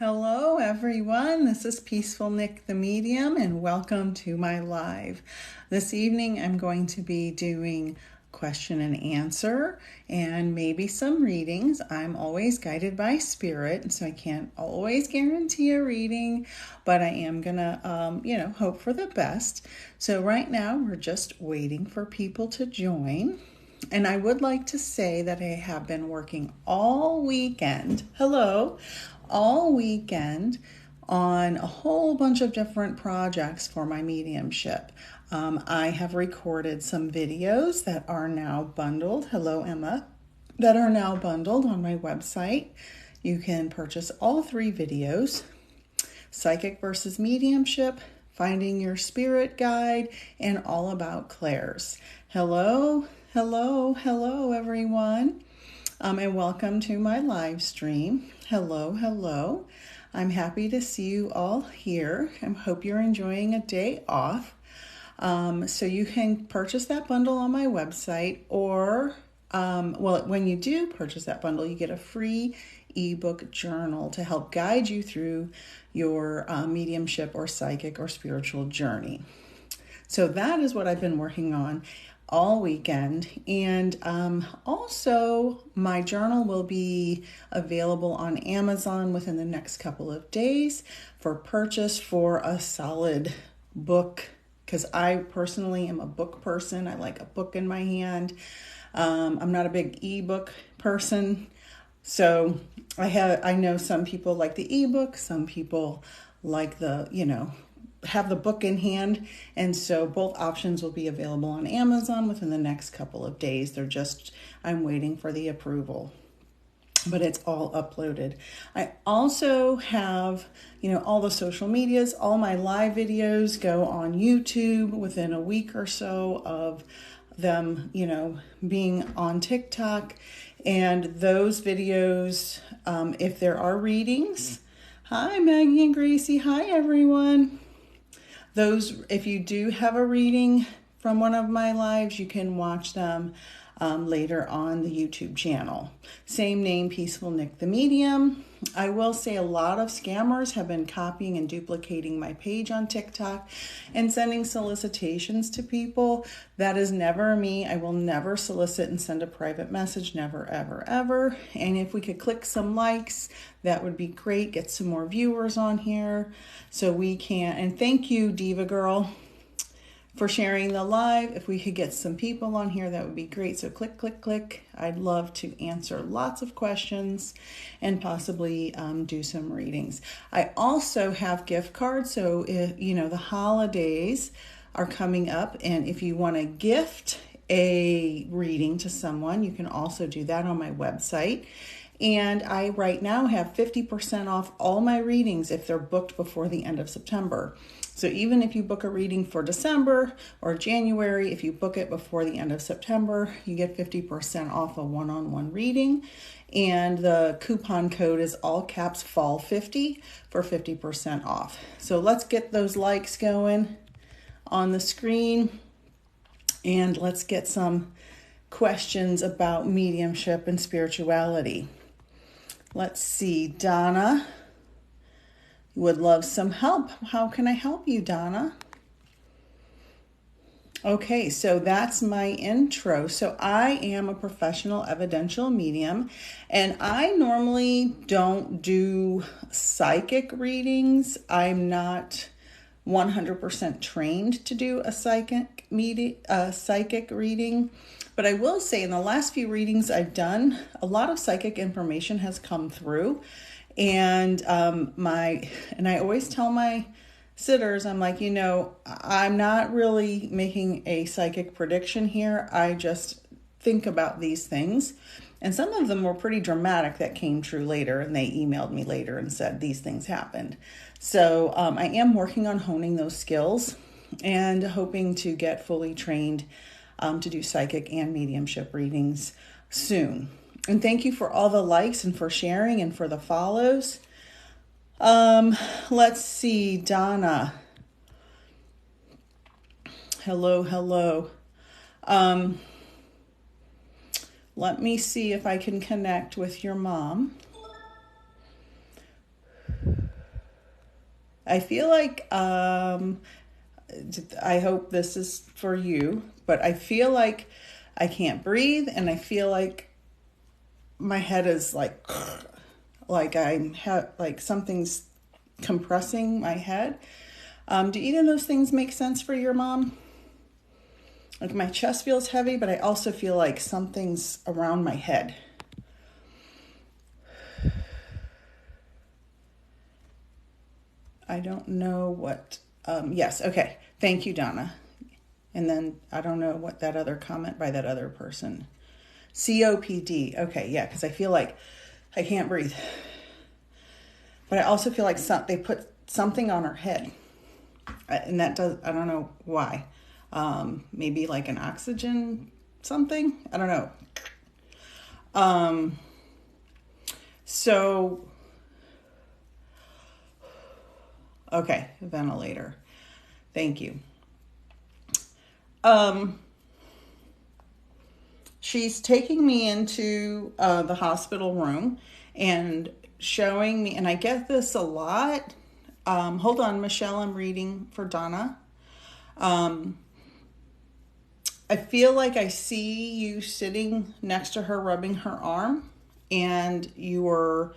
Hello everyone, this is Peaceful Nick the Medium and welcome to my live. This evening I'm going to be doing question and answer and maybe some readings. I'm always guided by spirit, so I can't always guarantee a reading, but I am gonna hope for the best. So right now we're just waiting for people to join. And I would like to say that I have been working all weekend. All weekend on a whole bunch of different projects for my mediumship. I have recorded some videos that are now bundled. Hello, Emma. That are now bundled on my website. You can purchase all 3 videos: Psychic versus Mediumship, Finding Your Spirit Guide, and All About Clairs. Hello, everyone. And welcome to my live stream. Hello. I'm happy to see you all here. I hope you're enjoying a day off. So you can purchase that bundle on my website, or when you do purchase that bundle, you get a free ebook journal to help guide you through your mediumship or psychic or spiritual journey. So that is what I've been working on all weekend. And also my journal will be available on Amazon within the next couple of days for purchase for a solid book, because I personally am a book person. I like a book in my hand. I'm not a big ebook person. So I know some people like the ebook, some people like have the book in hand, and so both options will be available on Amazon within the next couple of days. I'm waiting for the approval, but it's all uploaded. I also have, all the social medias. All my live videos go on YouTube within a week or so of them, being on TikTok. And those videos, if there are readings, hi Maggie and Gracie, hi everyone. If you do have a reading from one of my lives, you can watch them later on the YouTube channel. Same name, Peaceful Nick the Medium. I will say a lot of scammers have been copying and duplicating my page on TikTok and sending solicitations to people. That is never me. I will never solicit and send a private message. Never, ever, ever. And if we could click some likes, that would be great. Get some more viewers on here so we can. And thank you, Diva Girl, for sharing the live. If we could get some people on here, that would be great. So click. I'd love to answer lots of questions and possibly do some readings. I also have gift cards. So if the holidays are coming up, and if you want to gift a reading to someone, you can also do that on my website. And I right now have 50% off all my readings if they're booked before the end of September. So even if you book a reading for December or January, if you book it before the end of September, you get 50% off a one-on-one reading. And the coupon code is all caps fall50 for 50% off. So let's get those likes going on the screen. And let's get some questions about mediumship and spirituality. Let's see, Donna would love some help. How can I help you, Donna? Okay, so that's my intro. So I am a professional evidential medium, and I normally don't do psychic readings. I'm not 100% trained to do a psychic reading. But I will say in the last few readings I've done, a lot of psychic information has come through. And I always tell my sitters, I'm like, I'm not really making a psychic prediction here. I just think about these things. And some of them were pretty dramatic that came true later, and they emailed me later and said these things happened. So I am working on honing those skills and hoping to get fully trained to do psychic and mediumship readings soon. And thank you for all the likes and for sharing and for the follows. Let's see, Donna. Hello. Let me see if I can connect with your mom. I feel like, I hope this is for you, but I feel like I can't breathe, and I feel like my head is like like something's compressing my head. Do either of those things make sense for your mom? Like my chest feels heavy, but I also feel like something's around my head. I don't know what, yes, okay. Thank you, Donna. And then I don't know what that other comment by that other person. COPD. Okay, yeah, because I feel like I can't breathe. But I also feel like they put something on her head. And that does, I don't know why. Maybe like an oxygen something? I don't know. So, okay, ventilator. Thank you. She's taking me into the hospital room and showing me, and I get this a lot. Hold on, Michelle, I'm reading for Donna. I feel like I see you sitting next to her, rubbing her arm, and you were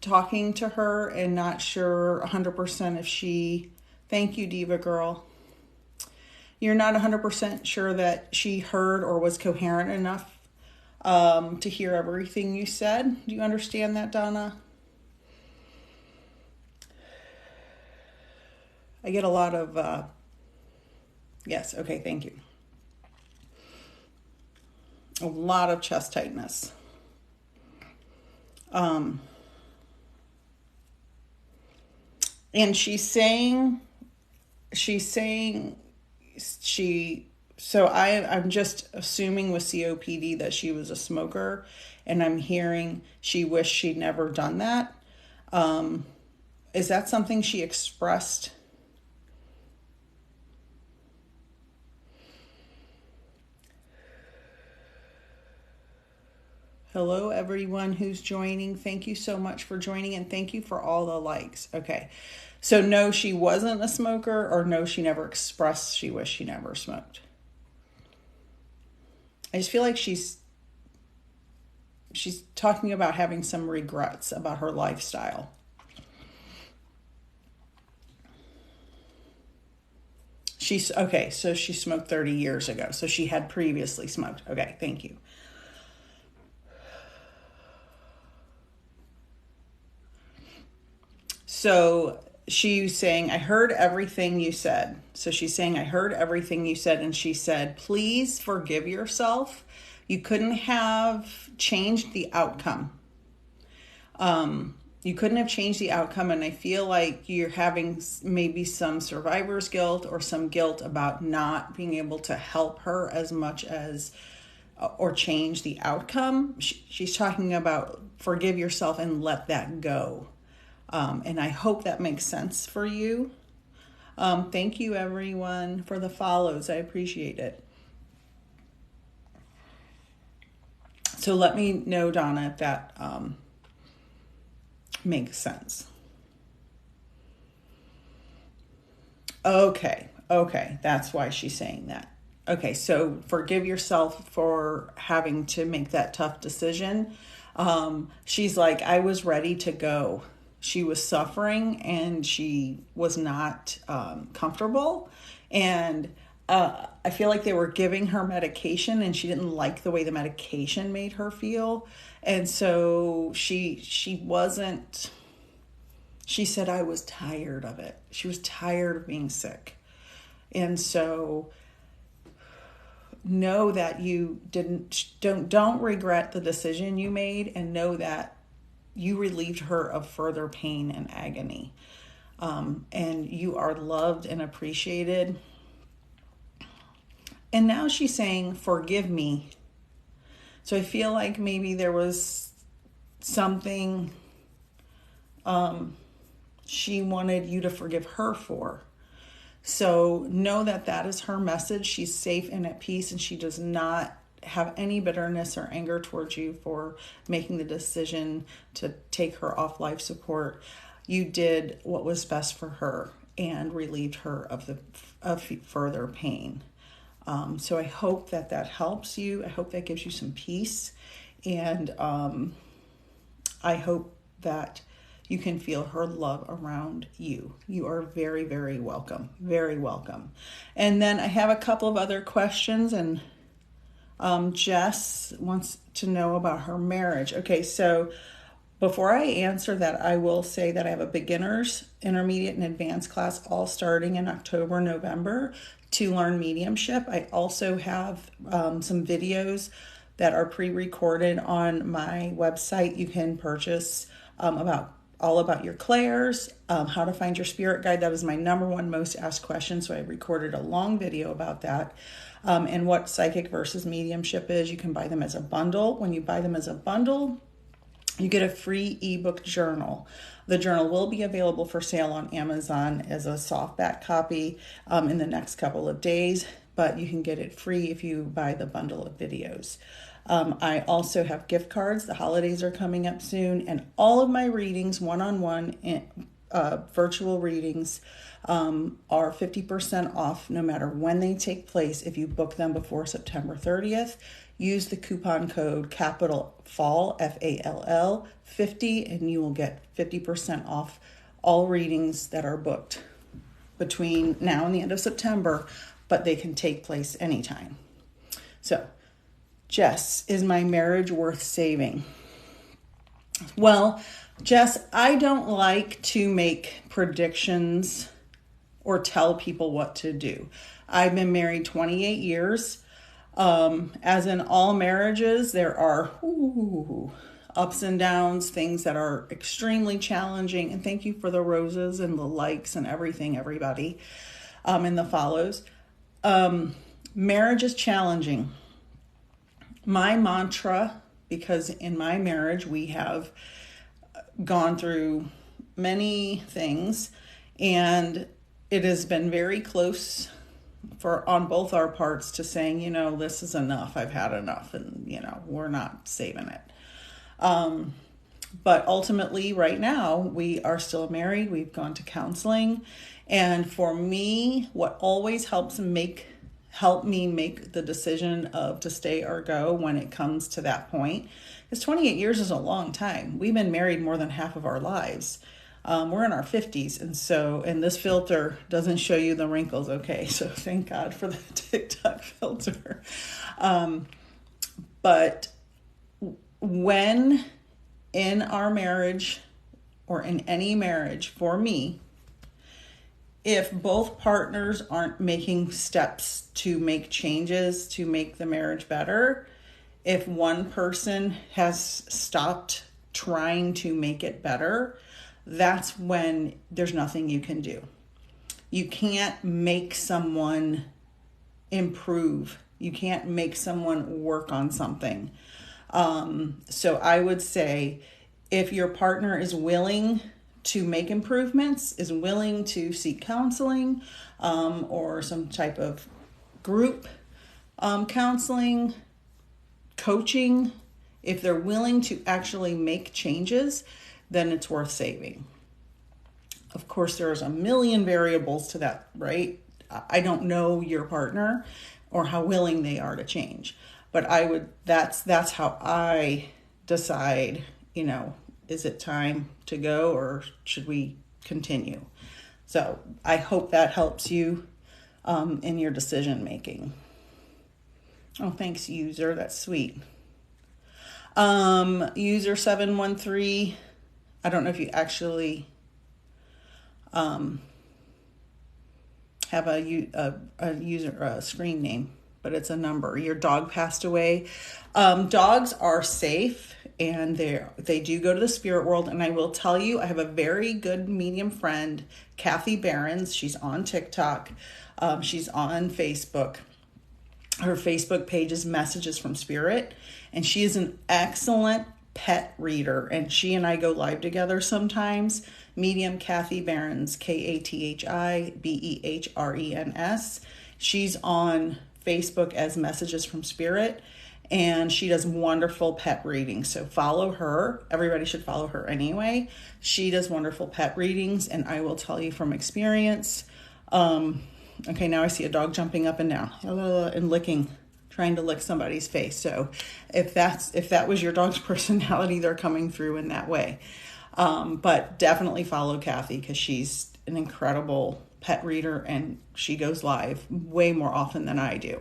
talking to her and not sure 100% if she, thank you, Diva Girl. You're not 100% sure that she heard or was coherent enough to hear everything you said. Do you understand that, Donna? I get a lot of, yes, okay, thank you. A lot of chest tightness. And she's saying, so I'm just assuming with COPD that she was a smoker, and I'm hearing she wished she'd never done that. Is that something she expressed? Hello, everyone who's joining. Thank you so much for joining, and thank you for all the likes. Okay. So no, she wasn't a smoker, or no, she never expressed she wished she never smoked. I just feel like she's talking about having some regrets about her lifestyle. Okay, so she smoked 30 years ago. So she had previously smoked. Okay, thank you. So she's saying, I heard everything you said. So she's saying, I heard everything you said. And she said, please forgive yourself. You couldn't have changed the outcome. You couldn't have changed the outcome. And I feel like you're having maybe some survivor's guilt or some guilt about not being able to help her as much as or change the outcome. She's talking about forgive yourself and let that go. And I hope that makes sense for you. Thank you, everyone, for the follows. I appreciate it. So let me know, Donna, if that makes sense. Okay, that's why she's saying that. Okay, so forgive yourself for having to make that tough decision. She's like, I was ready to go. She was suffering and she was not comfortable. And I feel like they were giving her medication and she didn't like the way the medication made her feel. And so she wasn't, she said, I was tired of it. She was tired of being sick. And so know that you don't regret the decision you made, and know that you relieved her of further pain and agony. And you are loved and appreciated. And now she's saying, forgive me. So I feel like maybe there was something she wanted you to forgive her for. So know that that is her message. She's safe and at peace, and she does not have any bitterness or anger towards you for making the decision to take her off life support. you did what was best for her and relieved her of further pain. So I hope that helps you. I hope that gives you some peace. And I hope that you can feel her love around you. You are very, very welcome. Very welcome. And then I have a couple of other questions, and Jess wants to know about her marriage. Okay, so before I answer that, I will say that I have a beginner's, intermediate, and advanced class all starting in October, November to learn mediumship. I also have some videos that are pre-recorded on my website. You can purchase all about your clairs, how to find your spirit guide. That was my number one most asked question, so I recorded a long video about that. And what psychic versus mediumship is. You can buy them as a bundle. When you buy them as a bundle, you get a free ebook journal. The journal will be available for sale on Amazon as a softback copy in the next couple of days, but you can get it free if you buy the bundle of videos. I also have gift cards. The holidays are coming up soon, and all of my readings, one-on-one virtual readings, are 50% off no matter when they take place if you book them before September 30th. Use the coupon code capital FALL, F-A-L-L, 50, and you will get 50% off all readings that are booked between now and the end of September, but they can take place anytime. So, Jess, is my marriage worth saving? Well, Jess, I don't like to make predictions or tell people what to do. I've been married 28 years. As in all marriages, there are ups and downs, things that are extremely challenging. And thank you for the roses and the likes and everything, everybody, and the follows. Marriage is challenging. My mantra, because in my marriage we have gone through many things, and it has been very close on both our parts to saying, this is enough. I've had enough, and we're not saving it. But ultimately, right now, we are still married. We've gone to counseling, and for me, what always help me make the decision of to stay or go when it comes to that point, is 28 years is a long time. We've been married more than half of our lives. We're in our 50s, and this filter doesn't show you the wrinkles, okay? So thank God for the TikTok filter. But when in our marriage, or in any marriage, for me, if both partners aren't making steps to make changes to make the marriage better, if one person has stopped trying to make it better, that's when there's nothing you can do. You can't make someone improve. You can't make someone work on something. So I would say if your partner is willing to make improvements, is willing to seek counseling, or some type of group counseling, coaching, if they're willing to actually make changes, then it's worth saving. Of course, there's a million variables to that, right? I don't know your partner or how willing they are to change, but that's how I decide, is it time to go or should we continue? So I hope that helps you in your decision making. Oh, thanks, user. That's sweet. User 713. I don't know if you actually have a user screen name, but it's a number. Your dog passed away. Dogs are safe, and they do go to the spirit world. And I will tell you, I have a very good medium friend, Kathy Behrens. She's on TikTok. She's on Facebook. Her Facebook page is Messages from Spirit, and she is an excellent pet reader, and she and I go live together sometimes. Medium Kathy Behrens, KathiBehrens. She's on Facebook as Messages from Spirit, and she does wonderful pet readings. So follow her. Everybody should follow her anyway. She does wonderful pet readings, and I will tell you from experience. Okay, now I see a dog jumping up and down and licking, trying to lick somebody's face. So if that was your dog's personality, they're coming through in that way. But definitely follow Kathy, because she's an incredible pet reader, and she goes live way more often than I do.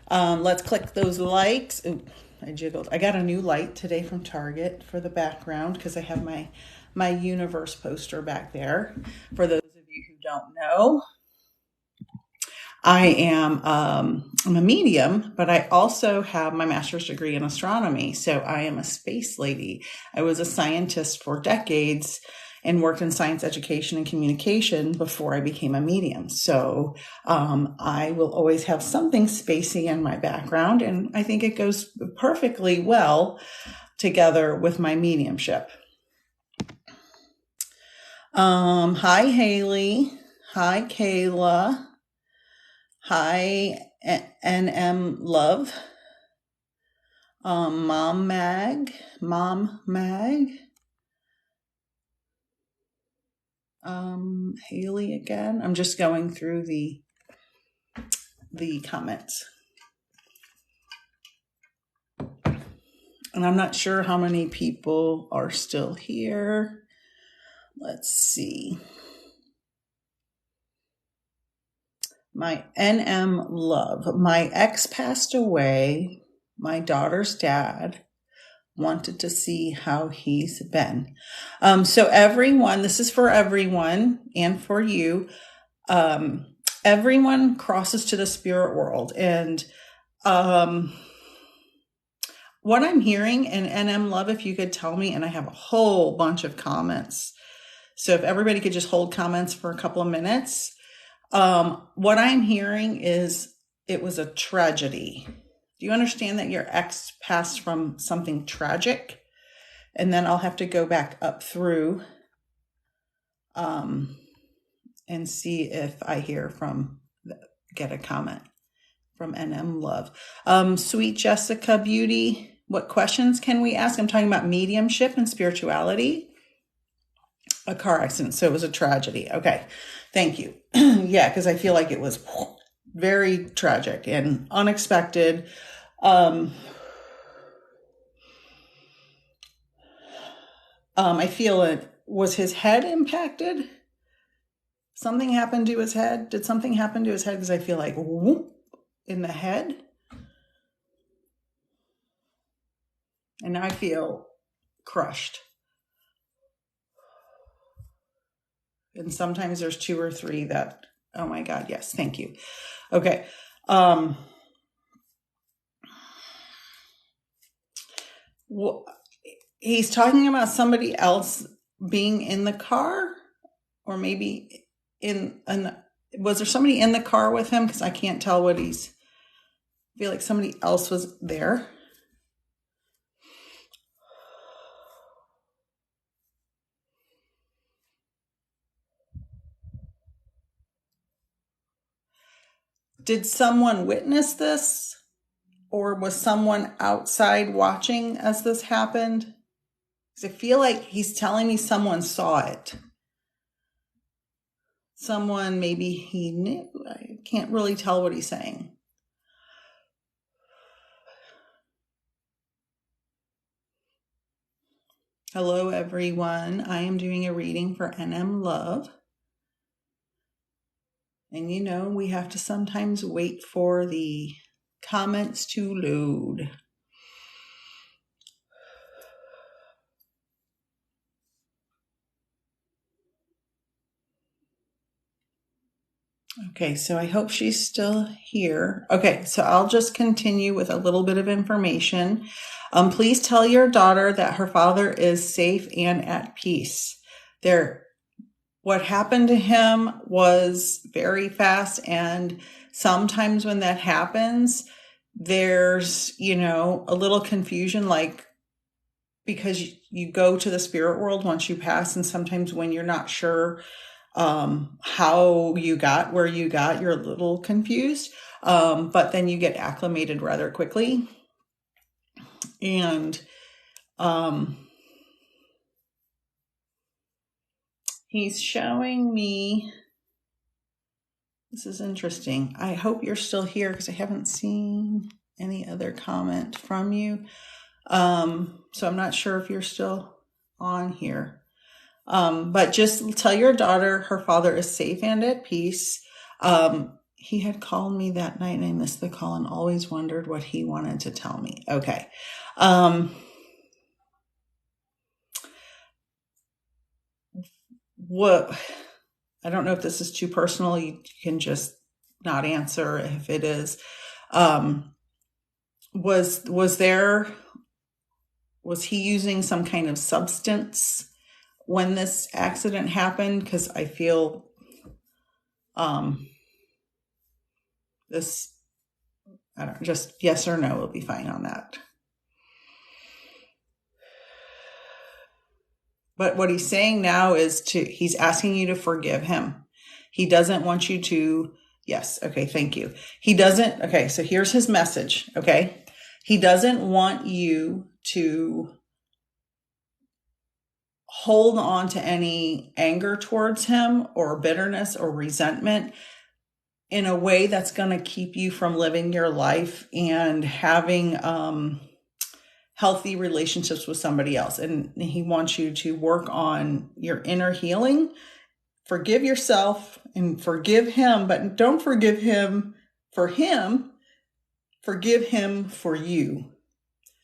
Let's click those likes. Ooh, I jiggled. I got a new light today from Target for the background, because I have my universe poster back there. For those of you who don't know, I'm a medium, but I also have my master's degree in astronomy. So I am a space lady. I was a scientist for decades and worked in science education and communication before I became a medium. So I will always have something spacey in my background, and I think it goes perfectly well together with my mediumship. Hi, Haley. Hi, Kayla. Hi, NM Love. Mom Mag. Haley again. I'm just going through the comments. And I'm not sure how many people are still here. Let's see. My NM Love. My ex passed away. My daughter's dad wanted to see how he's been. So everyone, this is for everyone and for you. Everyone crosses to the spirit world. And what I'm hearing in NM Love, if you could tell me, and I have a whole bunch of comments. So if everybody could just hold comments for a couple of minutes. What I'm hearing is it was a tragedy. Do you understand that your ex passed from something tragic? And then I'll have to go back up through and see if I get a comment from NM Love. Sweet Jessica Beauty, what questions can we ask? I'm talking about mediumship and spirituality. A car accident, so it was a tragedy. Okay, thank you. Yeah, because I feel like it was very tragic and unexpected. I feel it was his head impacted. Something happened to his head. Did something happen to his head? Because I feel like whoop in the head. And I feel crushed. And sometimes there's 2 or 3 that, oh my God, yes, thank you. Okay. Well, he's talking about somebody else being in the car, or maybe was there somebody in the car with him? Because I can't tell I feel like somebody else was there. Did someone witness this? Or was someone outside watching as this happened? Because I feel like he's telling me someone saw it. Someone, maybe he knew. I can't really tell what he's saying. Hello, everyone. I am doing a reading for NM Love. And we have to sometimes wait for the comments to load. Okay, so I hope she's still here. Okay, so I'll just continue with a little bit of information. Please tell your daughter that her father is safe and at peace. What happened to him was very fast, and sometimes when that happens, there's, a little confusion, like, because you go to the spirit world once you pass, and sometimes when you're not sure how you got where you got, you're a little confused, but then you get acclimated rather quickly. And he's showing me, this is interesting. I hope you're still here because I haven't seen any other comment from you. So I'm not sure if you're still on here. But just tell your daughter her father is safe and at peace. He had called me that night and I missed the call and always wondered what he wanted to tell me. Okay. What, I don't know if this is too personal. You can just not answer if it is. Was he using some kind of substance when this accident happened? Because I feel this, I don't, just yes or no will be fine on that. But what he's saying now is he's asking you to forgive him. He doesn't want you to, yes, okay, thank you. He doesn't, okay, so here's his message, okay? He doesn't want you to hold on to any anger towards him or bitterness or resentment in a way that's going to keep you from living your life and having healthy relationships with somebody else. And he wants you to work on your inner healing, forgive yourself and forgive him, but don't forgive him for him, forgive him for you.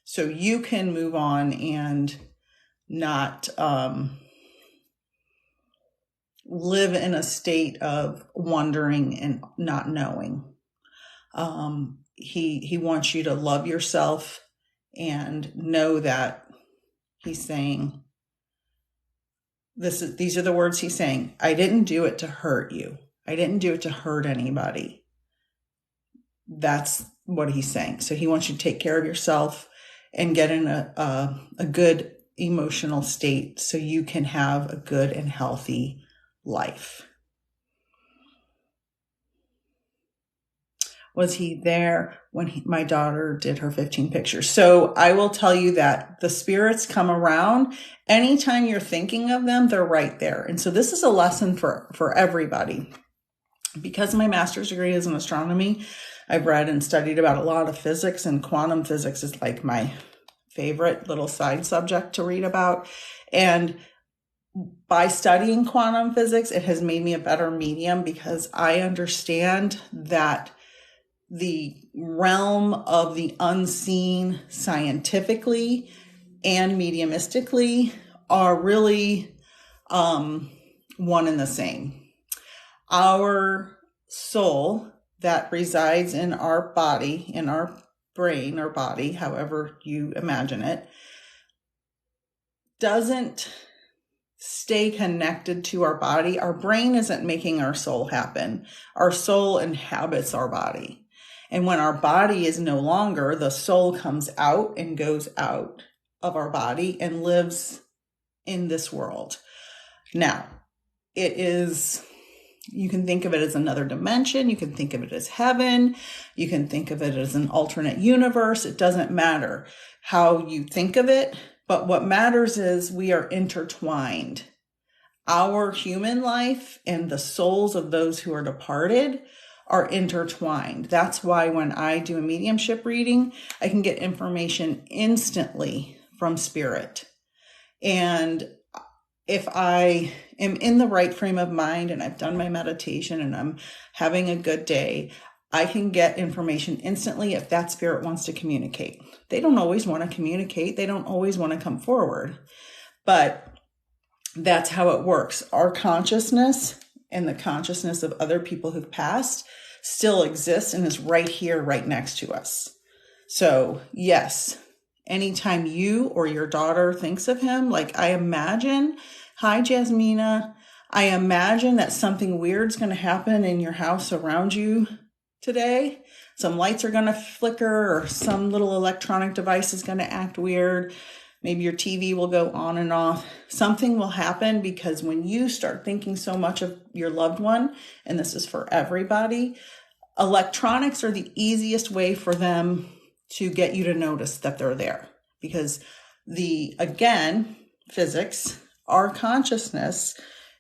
So you can move on and not live in a state of wondering and not knowing. He wants you to love yourself and know that he's saying, these are the words he's saying. I didn't do it to hurt you. I didn't do it to hurt anybody. That's what he's saying. So he wants you to take care of yourself and get in a good emotional state so you can have a good and healthy life. Was he there when my daughter did her 15 pictures? So I will tell you that the spirits come around. Anytime you're thinking of them, they're right there. And so this is a lesson for everybody. Because my master's degree is in astronomy, I've read and studied about a lot of physics, and quantum physics is like my favorite little side subject to read about. And by studying quantum physics, it has made me a better medium because I understand that the realm of the unseen scientifically and mediumistically are really one and the same. Our soul that resides in our body, in our brain or body, however you imagine it, doesn't stay connected to our body. Our brain isn't making our soul happen. Our soul inhabits our body. And when our body is no longer, the soul comes out and goes out of our body and lives in this world. Now, it is, you can think of it as another dimension. You can think of it as heaven. You can think of it as an alternate universe. It doesn't matter how you think of it. But what matters is we are intertwined. Our human life and the souls of those who are departed are intertwined. That's why when I do a mediumship reading, I can get information instantly from spirit. And if I am in the right frame of mind and I've done my meditation and I'm having a good day, I can get information instantly if that spirit wants to communicate. They don't always want to communicate. They don't always want to come forward. But that's how it works. Our consciousness and the consciousness of other people who've passed still exists and is right here, right next to us. So yes, anytime you or your daughter thinks of him, like I imagine, hi Jasmina, I imagine that something weird's going to happen in your house around you today. Some lights are going to flicker or some little electronic device is going to act weird. Maybe your TV will go on and off. Something will happen because when you start thinking so much of your loved one, and this is for everybody, electronics are the easiest way for them to get you to notice that they're there. Because again, physics, our consciousness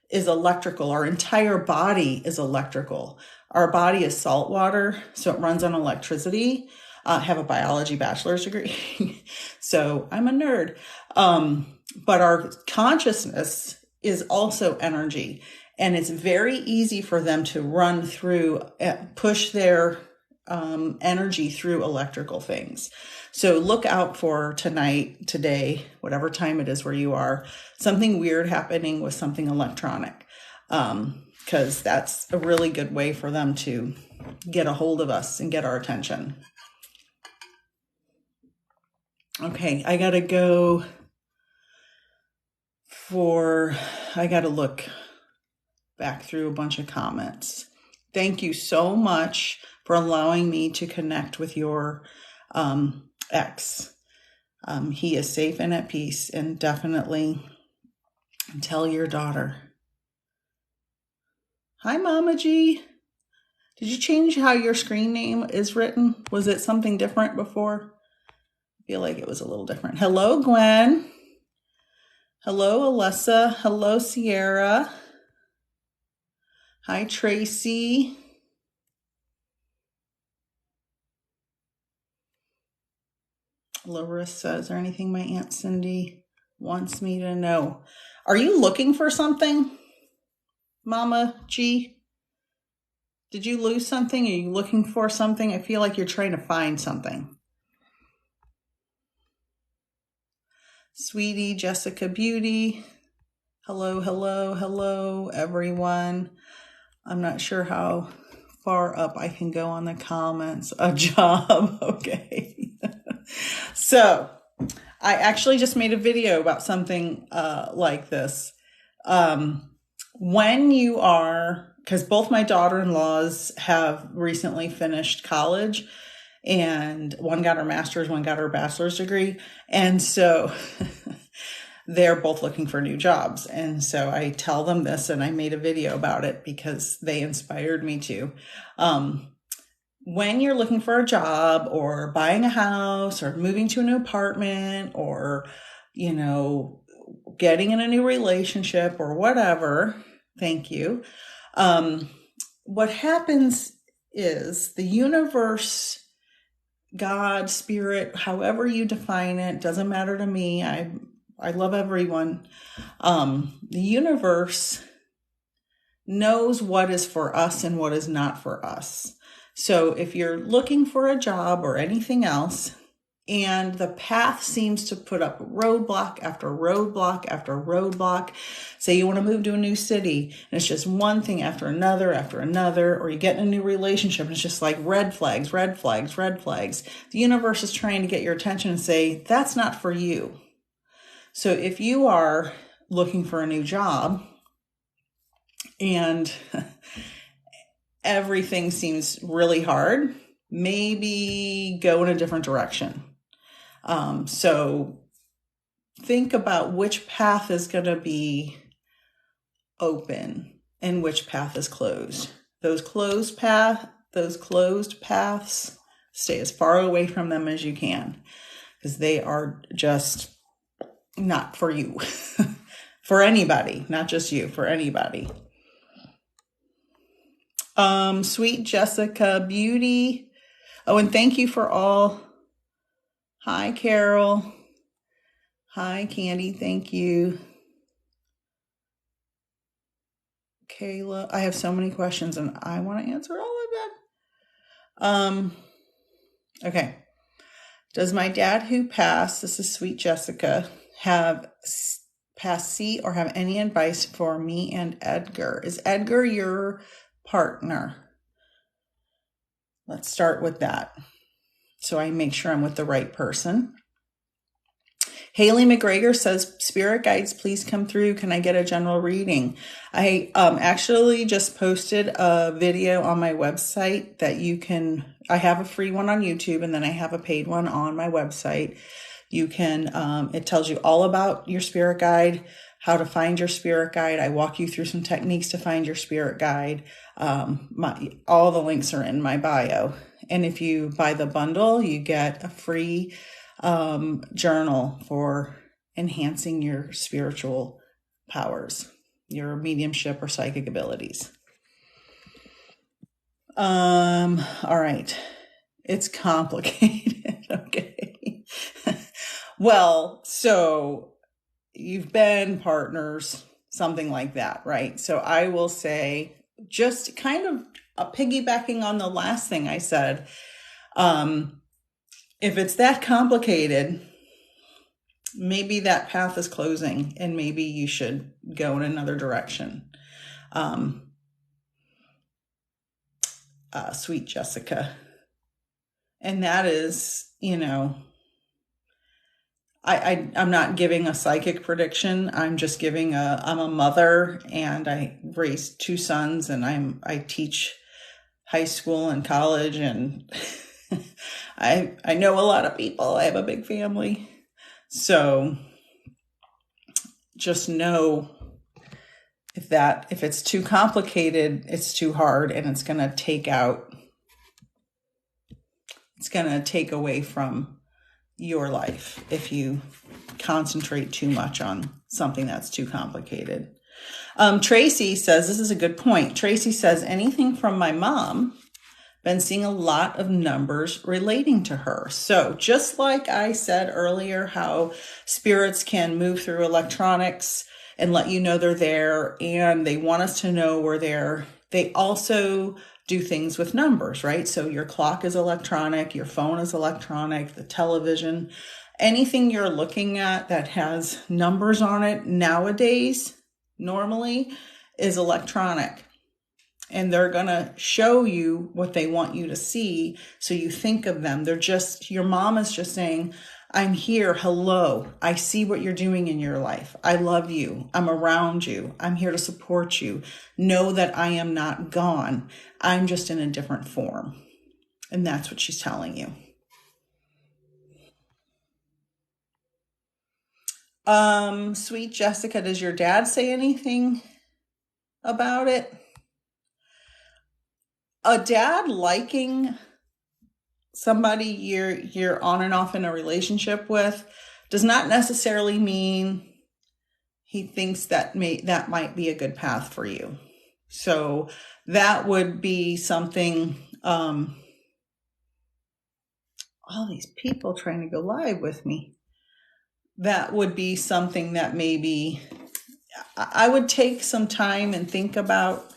is electrical. Our entire body is electrical. Our body is salt water, so it runs on electricity. I have a biology bachelor's degree, so I'm a nerd. But our consciousness is also energy, and it's very easy for them to run through, push their energy through electrical things. So look out for tonight, today, whatever time it is where you are, something weird happening with something electronic, because that's a really good way for them to get a hold of us and get our attention. Okay, I gotta look back through a bunch of comments. Thank you so much for allowing me to connect with your ex. He is safe and at peace, and definitely tell your daughter. Hi, Mama G. Did you change how your screen name is written? Was it something different before? I feel like it was a little different. Hello, Gwen. Hello, Alessa. Hello, Sierra. Hi, Tracy. Larissa, is there anything my Aunt Cindy wants me to know? Are you looking for something, Mama G? Did you lose something? Are you looking for something? I feel like you're trying to find something. Sweetie, Jessica Beauty. Hello, hello, hello, everyone. I'm not sure how far up I can go on the comments. A job, okay. So I actually just made a video about something like this. When you are, because both my daughter-in-laws have recently finished college, and one got her master's, one got her bachelor's degree. And so they're both looking for new jobs. And so I tell them this, and I made a video about it because they inspired me to. When you're looking for a job or buying a house or moving to a new apartment or, getting in a new relationship or whatever, thank you. What happens is the universe, God, spirit, however you define it, doesn't matter to me. I love everyone. The universe knows what is for us and what is not for us. So if you're looking for a job or anything else, and the path seems to put up roadblock after roadblock after roadblock, say you want to move to a new city, and it's just one thing after another, or you get in a new relationship, and it's just like red flags, red flags, red flags. The universe is trying to get your attention and say, that's not for you. So if you are looking for a new job and everything seems really hard, maybe go in a different direction. So think about which path is going to be open and which path is closed. Those closed paths, stay as far away from them as you can, because they are just not for you. For anybody, not just you, for anybody. Sweet Jessica Beauty. Oh, and thank you for all. Hi, Carol. Hi, Candy. Thank you. Kayla. I have so many questions and I want to answer all of them. Okay. Does my dad who passed, this is Sweet Jessica, have passed C or have any advice for me and Edgar? Is Edgar your partner? Let's start with that, so I make sure I'm with the right person. Haley McGregor says, Spirit guides, please come through. Can I get a general reading? I actually just posted a video on my website that you can, I have a free one on YouTube, and then I have a paid one on my website. You can, it tells you all about your spirit guide, how to find your spirit guide. I walk you through some techniques to find your spirit guide. All the links are in my bio. And if you buy the bundle, you get a free journal for enhancing your spiritual powers, your mediumship or psychic abilities. All right. It's complicated. Okay. Well, so you've been partners, something like that, right? So I will say, just kind of piggybacking on the last thing I said, if it's that complicated, maybe that path is closing and maybe you should go in another direction. Sweet Jessica. And that is, I'm not giving a psychic prediction. I'm just giving I'm a mother and I raised 2 sons and I teach high school and college and I know a lot of people. I have a big family. So just know if it's too complicated, it's too hard and it's going to take away from your life if you concentrate too much on something that's too complicated. Tracy says, this is a good point. Tracy says, anything from my mom, been seeing a lot of numbers relating to her. So just like I said earlier, how spirits can move through electronics and let you know they're there and they want us to know we're there. They also do things with numbers, right? So your clock is electronic, your phone is electronic, the television, anything you're looking at that has numbers on it nowadays, normally is electronic. And they're going to show you what they want you to see. So you think of them. Your mom is just saying, I'm here. Hello. I see what you're doing in your life. I love you. I'm around you. I'm here to support you. Know that I am not gone. I'm just in a different form. And that's what she's telling you. Sweet Jessica, does your dad say anything about it? A dad liking somebody you're on and off in a relationship with does not necessarily mean he thinks that might be a good path for you. So that would be something, all these people trying to go live with me. That would be something that maybe I would take some time and think about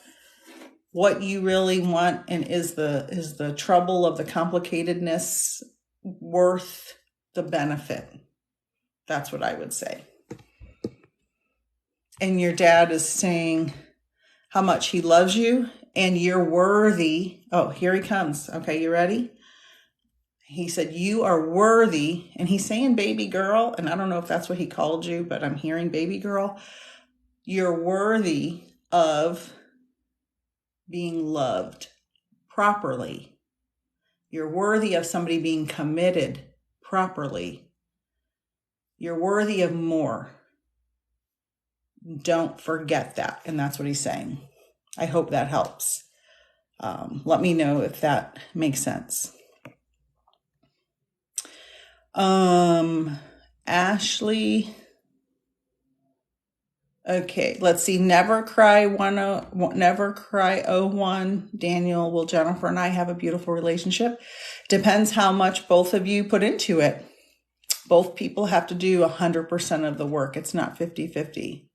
what you really want, and is the trouble of the complicatedness worth the benefit? That's what I would say. And your dad is saying how much he loves you and you're worthy. Oh, here he comes. Okay, you ready? He said, you are worthy. And he's saying baby girl. And I don't know if that's what he called you, but I'm hearing baby girl. You're worthy of being loved properly. You're worthy of somebody being committed properly. You're worthy of more. Don't forget that. And that's what he's saying. I hope that helps. Let me know if that makes sense. Ashley. Okay, let's see. Never Cry 01. Daniel, will Jennifer and I have a beautiful relationship? Depends how much both of you put into it. Both people have to do 100% of the work. It's not 50-50.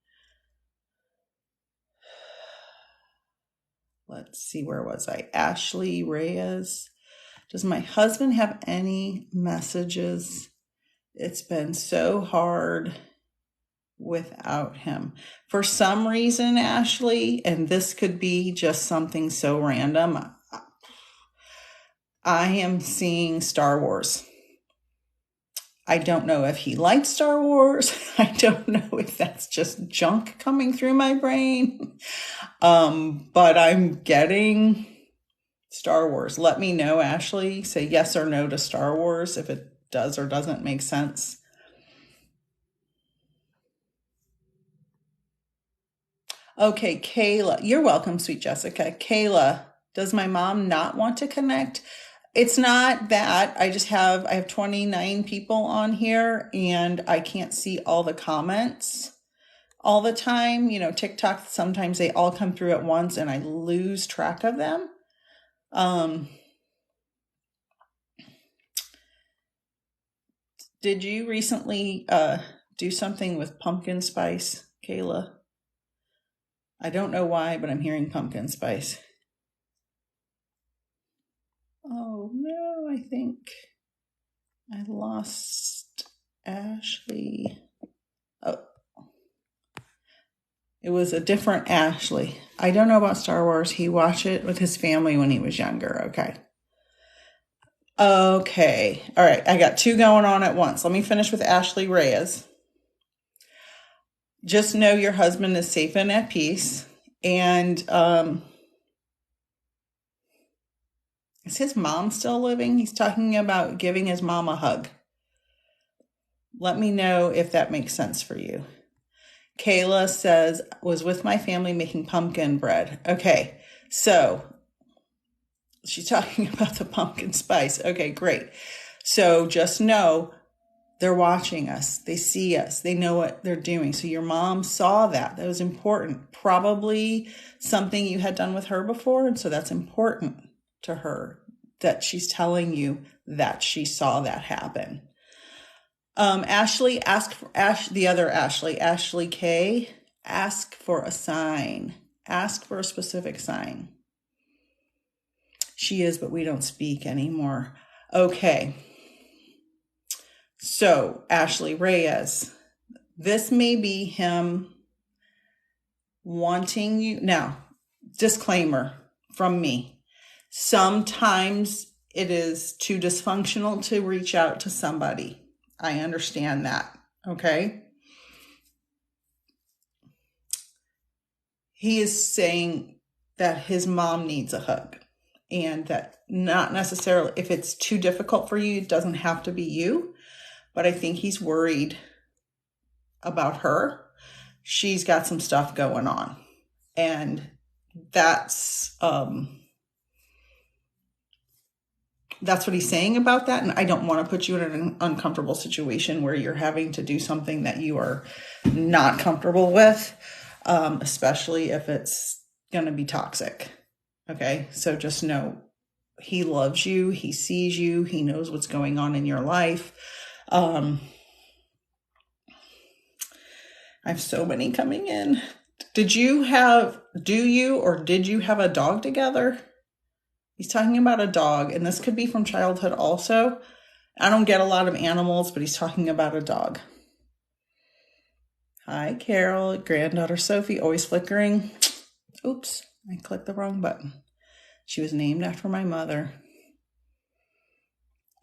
Let's see, where was I? Ashley Reyes. Does my husband have any messages? It's been so hard without him. For some reason, Ashley, and this could be just something so random, I am seeing Star Wars. I don't know if he likes Star Wars. I don't know if that's just junk coming through my brain. But I'm getting Star Wars. Let me know, Ashley. Say yes or no to Star Wars if it does or doesn't make sense. Okay, Kayla. You're welcome, sweet Jessica. Kayla, does my mom not want to connect? It's not that. I have 29 people on here and I can't see all the comments all the time. You know, TikTok, sometimes they all come through at once and I lose track of them. Did you recently do something with pumpkin spice, Kayla? I don't know why, but I'm hearing pumpkin spice. Oh no, I think I lost Ashley. Oh, it was a different Ashley. I don't know about Star Wars. He watched it with his family when he was younger. Okay. Okay. All right. I got two going on at once. Let me finish with Ashley Reyes. Just know your husband is safe and at peace. And is his mom still living? He's talking about giving his mom a hug. Let me know if that makes sense for you. Kayla says, was with my family making pumpkin bread. Okay, so she's talking about the pumpkin spice. Okay, great. So just know they're watching us. They see us. They know what they're doing. So your mom saw that. That was important. Probably something you had done with her before. And so that's important to her that she's telling you that she saw that happen. Ashley, ask for the other Ashley K, ask for a sign. Ask for a specific sign. She is, but we don't speak anymore. Okay. So, Ashley Reyes, this may be him wanting you. Now, disclaimer from me. Sometimes it is too dysfunctional to reach out to somebody. I understand that. Okay. He is saying that his mom needs a hug and that not necessarily, if it's too difficult for you, it doesn't have to be you. But I think he's worried about her. She's got some stuff going on. And that's what he's saying about that. And I don't want to put you in an uncomfortable situation where you're having to do something that you are not comfortable with, especially if it's going to be toxic. Okay. So just know he loves you. He sees you. He knows what's going on in your life. I have so many coming in. Did you have a dog together? He's talking about a dog, and this could be from childhood also. I don't get a lot of animals, but he's talking about a dog. Hi, Carol. Granddaughter Sophie, always flickering. Oops, I clicked the wrong button. She was named after my mother.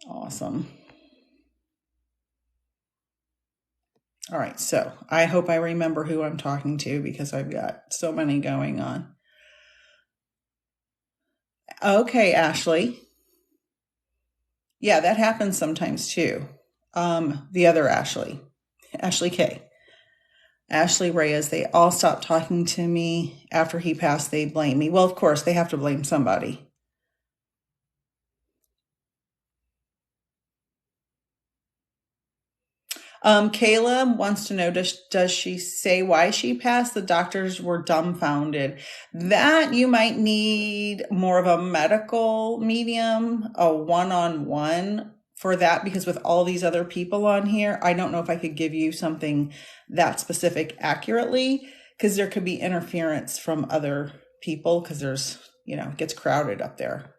Awesome. All right, so I hope I remember who I'm talking to because I've got so many going on. Okay, Ashley. Yeah, that happens sometimes too. The other Ashley K. Ashley Reyes, they all stopped talking to me after he passed. They blame me. Well, of course, they have to blame somebody. Kayla wants to know, does she say why she passed? The doctors were dumbfounded. That you might need more of a medical medium, a one-on-one for that, because with all these other people on here, I don't know if I could give you something that specific accurately, because there could be interference from other people, because there's, it gets crowded up there.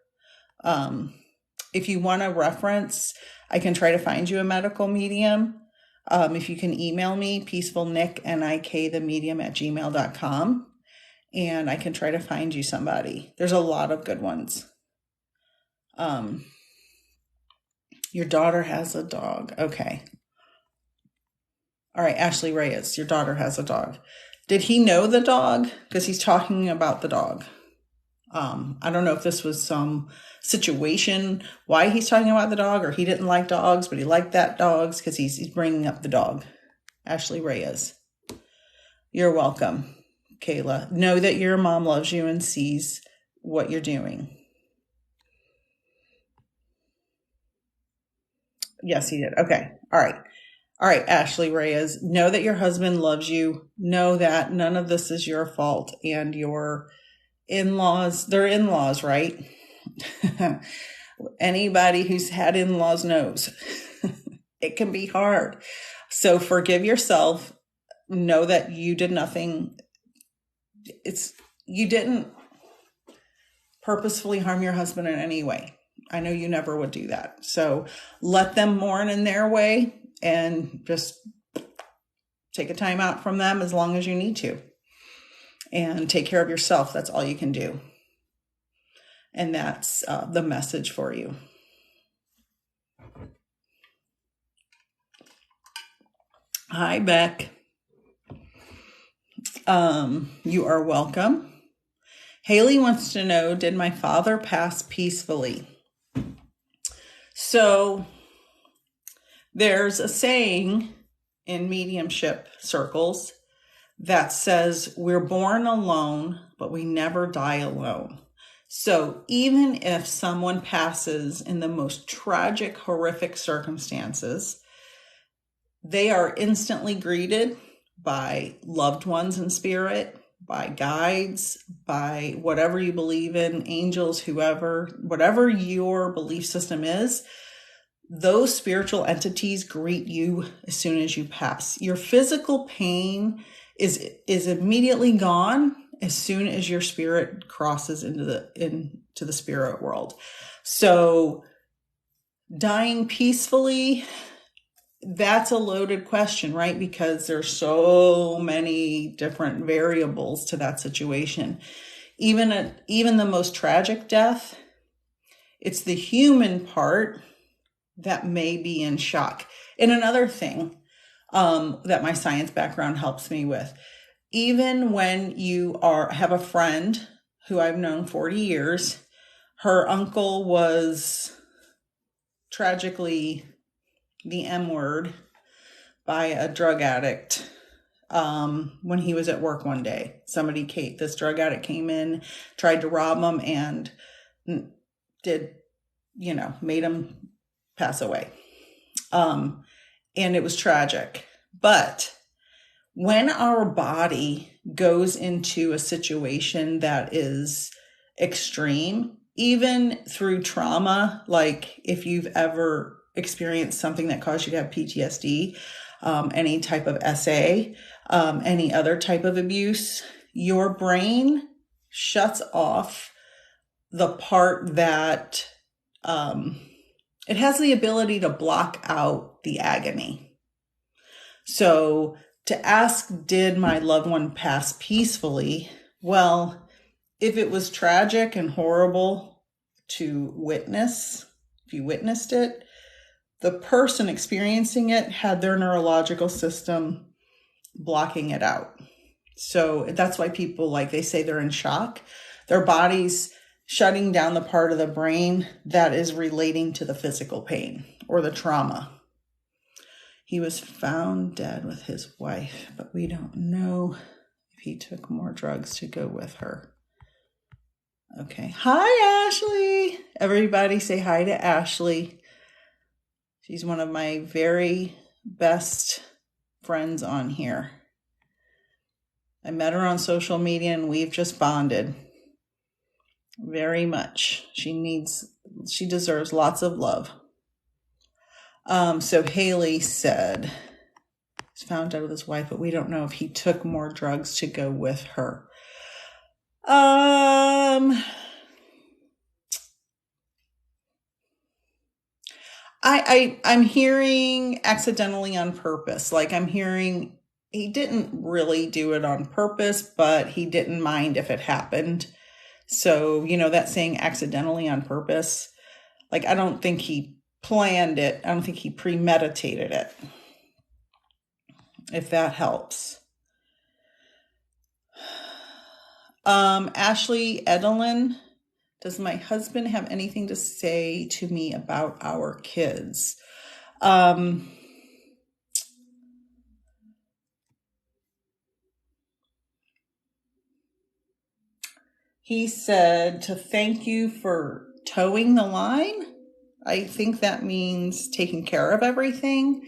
If you want a reference, I can try to find you a medical medium. If you can email me, peacefulnik, NIK, the medium @gmail.com, and I can try to find you somebody. There's a lot of good ones. Your daughter has a dog. Okay. All right, Ashley Reyes, your daughter has a dog. Did he know the dog? Because he's talking about the dog. I don't know if this was some situation why he's talking about the dog, or he didn't like dogs, but he liked that dogs, because he's bringing up the dog. Ashley Reyes. You're welcome, Kayla. Know that your mom loves you and sees what you're doing. Yes, he did. Okay. All right. All right, Ashley Reyes, know that your husband loves you. Know that none of this is your fault, and your in-laws, they're in-laws, right? Anybody who's had in-laws knows it can be hard. So forgive yourself. Know that you did nothing. You didn't purposefully harm your husband in any way. I know you never would do that. So let them mourn in their way and just take a time out from them as long as you need to. And take care of yourself. That's all you can do. And that's the message for you. Hi, Beck. You are welcome. Haley wants to know, did my father pass peacefully? So there's a saying in mediumship circles that says we're born alone, but we never die alone. So even if someone passes in the most tragic, horrific circumstances, they are instantly greeted by loved ones in spirit, by guides, by whatever you believe in, angels, whoever, whatever your belief system is. Those spiritual entities greet you as soon as you pass. Your physical pain is immediately gone as soon as your spirit crosses into the spirit world. So dying peacefully, that's a loaded question, right? Because there's so many different variables to that situation. Even the most tragic death, it's the human part that may be in shock. And another thing that my science background helps me with, even when you have a friend who I've known 40 years, her uncle was tragically the M word by a drug addict when he was at work one day. This drug addict came in, tried to rob him, and made him pass away. And it was tragic. But when our body goes into a situation that is extreme, even through trauma, like if you've ever experienced something that caused you to have PTSD, any type of SA, any other type of abuse, your brain shuts off the part that it has the ability to block out the agony. So to ask, did my loved one pass peacefully? Well, if it was tragic and horrible to witness, if you witnessed it, the person experiencing it had their neurological system blocking it out. So that's why people, they say they're in shock. Their body's shutting down the part of the brain that is relating to the physical pain or the trauma. He was found dead with his wife, but we don't know if he took more drugs to go with her. Okay. Hi, Ashley. Everybody say hi to Ashley. She's one of my very best friends on here. I met her on social media and we've just bonded very much. She deserves lots of love. So Haley said he's found dead with his wife, but we don't know if he took more drugs to go with her. I'm hearing accidentally on purpose. I'm hearing he didn't really do it on purpose, but he didn't mind if it happened. So, that saying accidentally on purpose, I don't think he planned it. I don't think he premeditated it, if that helps. Ashley Edelin, does my husband have anything to say to me about our kids? He said to thank you for towing the line. I think that means taking care of everything.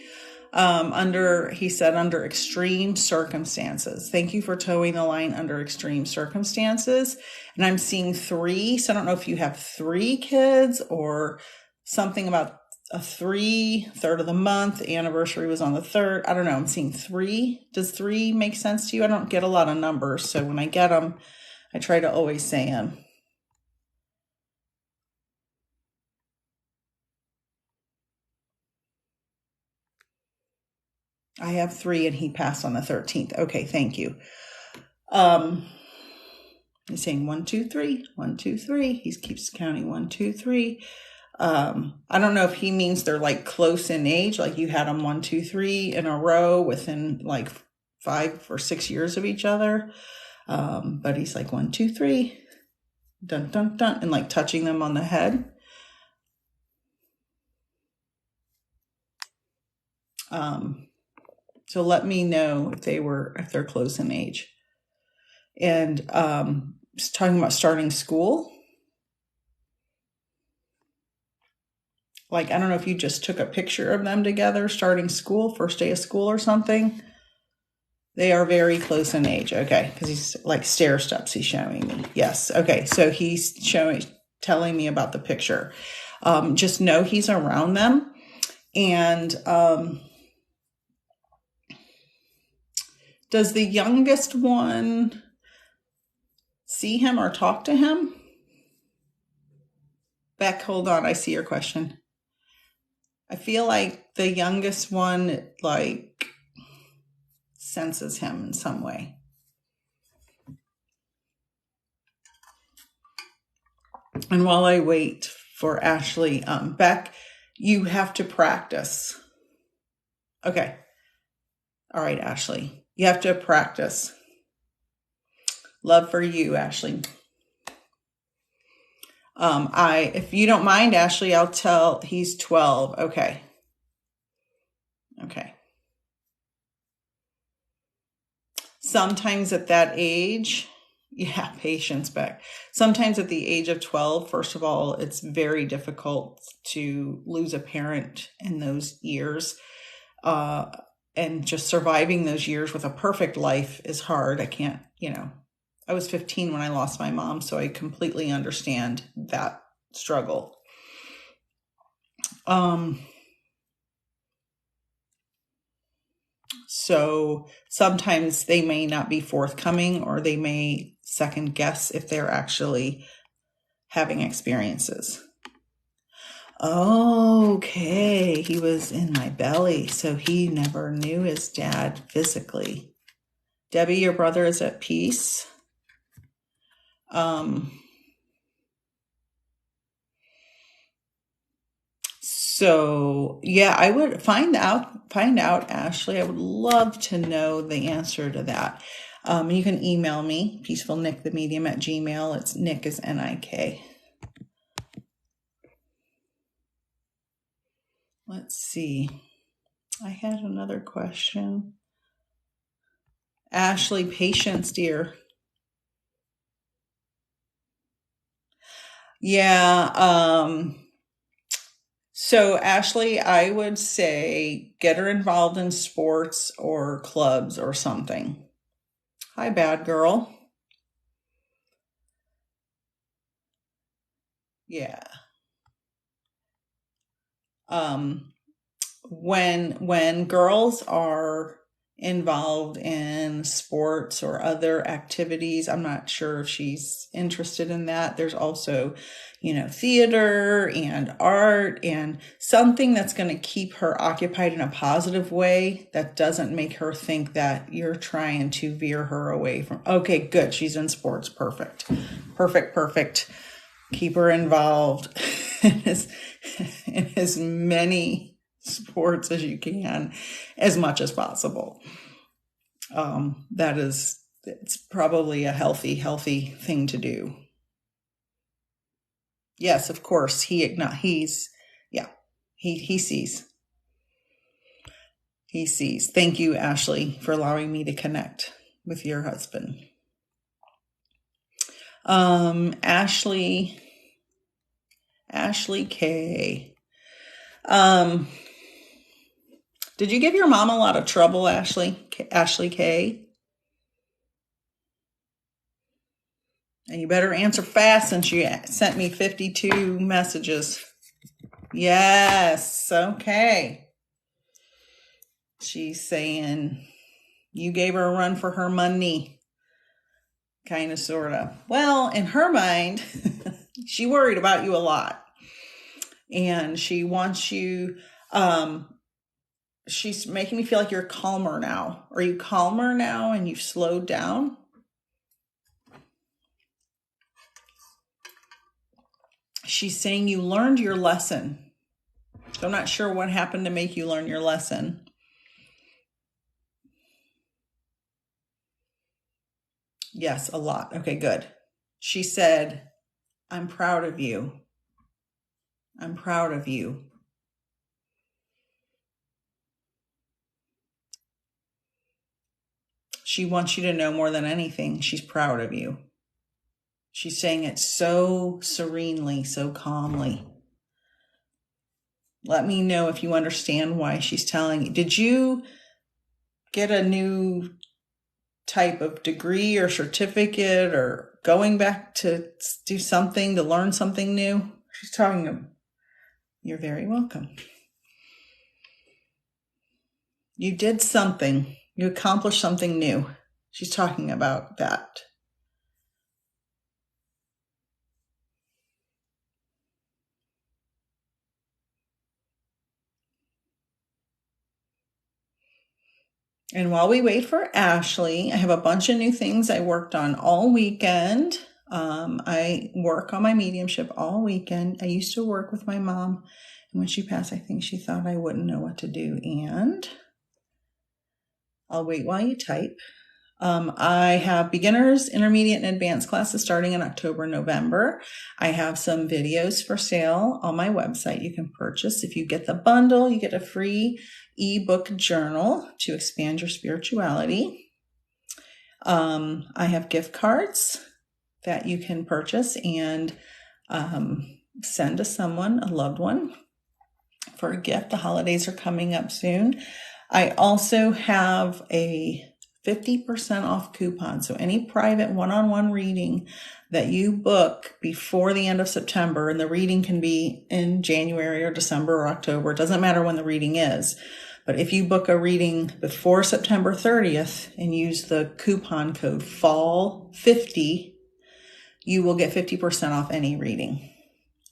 He said under extreme circumstances. Thank you for towing the line under extreme circumstances. And I'm seeing 3. So I don't know if you have 3 kids or something about a 3rd of the month. Anniversary was on the 3rd. I don't know. I'm seeing 3. Does 3 make sense to you? I don't get a lot of numbers. So when I get them, I try to always say them. I have 3 and he passed on the 13th. Okay, thank you. He's saying 1, 2, 3, 1, 2, 3. He keeps counting 1, 2, 3. I don't know if he means they're like close in age, like you had them 1, 2, 3 in a row within like 5 or 6 years of each other. But he's like 1, 2, 3, dun, dun, dun, and like touching them on the head. So let me know if they're close in age. And talking about starting school. Like, I don't know if you just took a picture of them together, starting school, first day of school or something. They are very close in age. Okay. Because he's like stair steps he's showing me. Yes. Okay. So he's telling me about the picture. Just know he's around them. And does the youngest one see him or talk to him? Beck, hold on. I see your question. I feel like the youngest one, like, senses him in some way. And while I wait for Ashley, Beck, you have to practice. Okay. All right, Ashley. You have to practice. Love for you, Ashley. If you don't mind, Ashley, I'll tell he's 12. Okay. Sometimes at that age, yeah, patience, Beck. Sometimes at the age of 12, first of all, it's very difficult to lose a parent in those years. And just surviving those years with a perfect life is hard. I can't, I was 15 when I lost my mom, so I completely understand that struggle. So sometimes they may not be forthcoming, or they may second guess if they're actually having experiences. Okay, he was in my belly, so he never knew his dad physically. Debbie, your brother is at peace. So yeah, I would find out, Ashley. I would love to know the answer to that. You can email me, peacefulnickthemedium@gmail.com. It's Nick is N-I-K. Let's see. I had another question. Ashley, patience, dear. Yeah. So Ashley, I would say get her involved in sports or clubs or something. Hi, bad girl. Yeah. When girls are involved in sports or other activities, I'm not sure if she's interested in that. There's also, theater and art and something that's going to keep her occupied in a positive way that doesn't make her think that you're trying to veer her away from. Okay, good. She's in sports. Perfect. Keep her involved in as many sports as you can, as much as possible. It's probably a healthy thing to do. Yes, of course. He sees. He sees. Thank you, Ashley, for allowing me to connect with your husband. Ashley K. Did you give your mom a lot of trouble, Ashley? Ashley K? And you better answer fast since you sent me 52 messages. Yes, okay. She's saying you gave her a run for her money. Kind of, sort of. Well, in her mind, she worried about you a lot. And she wants you, she's making me feel like you're calmer now. Are you calmer now and you've slowed down? She's saying you learned your lesson. So I'm not sure what happened to make you learn your lesson. Yes, a lot. Okay, good. She said, I'm proud of you. I'm proud of you. She wants you to know more than anything. She's proud of you. She's saying it so serenely, so calmly. Let me know if you understand why she's telling you. Did you get a new type of degree or certificate or going back to do something, to learn something new? She's talking to you. You're very welcome. You did something. You accomplished something new. She's talking about that. And while we wait for Ashley, I have a bunch of new things I worked on all weekend. I work on my mediumship all weekend. I used to work with my mom, and when she passed, I think she thought I wouldn't know what to do. And I'll wait while you type. I have beginners, intermediate, and advanced classes starting in October, November. I have some videos for sale on my website you can purchase. If you get the bundle, you get a free ebook journal to expand your spirituality. I have gift cards that you can purchase and send to someone, a loved one, for a gift. The holidays are coming up soon. I also have a 50% off coupon. So any private one-on-one reading that you book before the end of September, and the reading can be in January or December or October, it doesn't matter when the reading is. But if you book a reading before September 30th and use the coupon code FALL50, you will get 50% off any reading.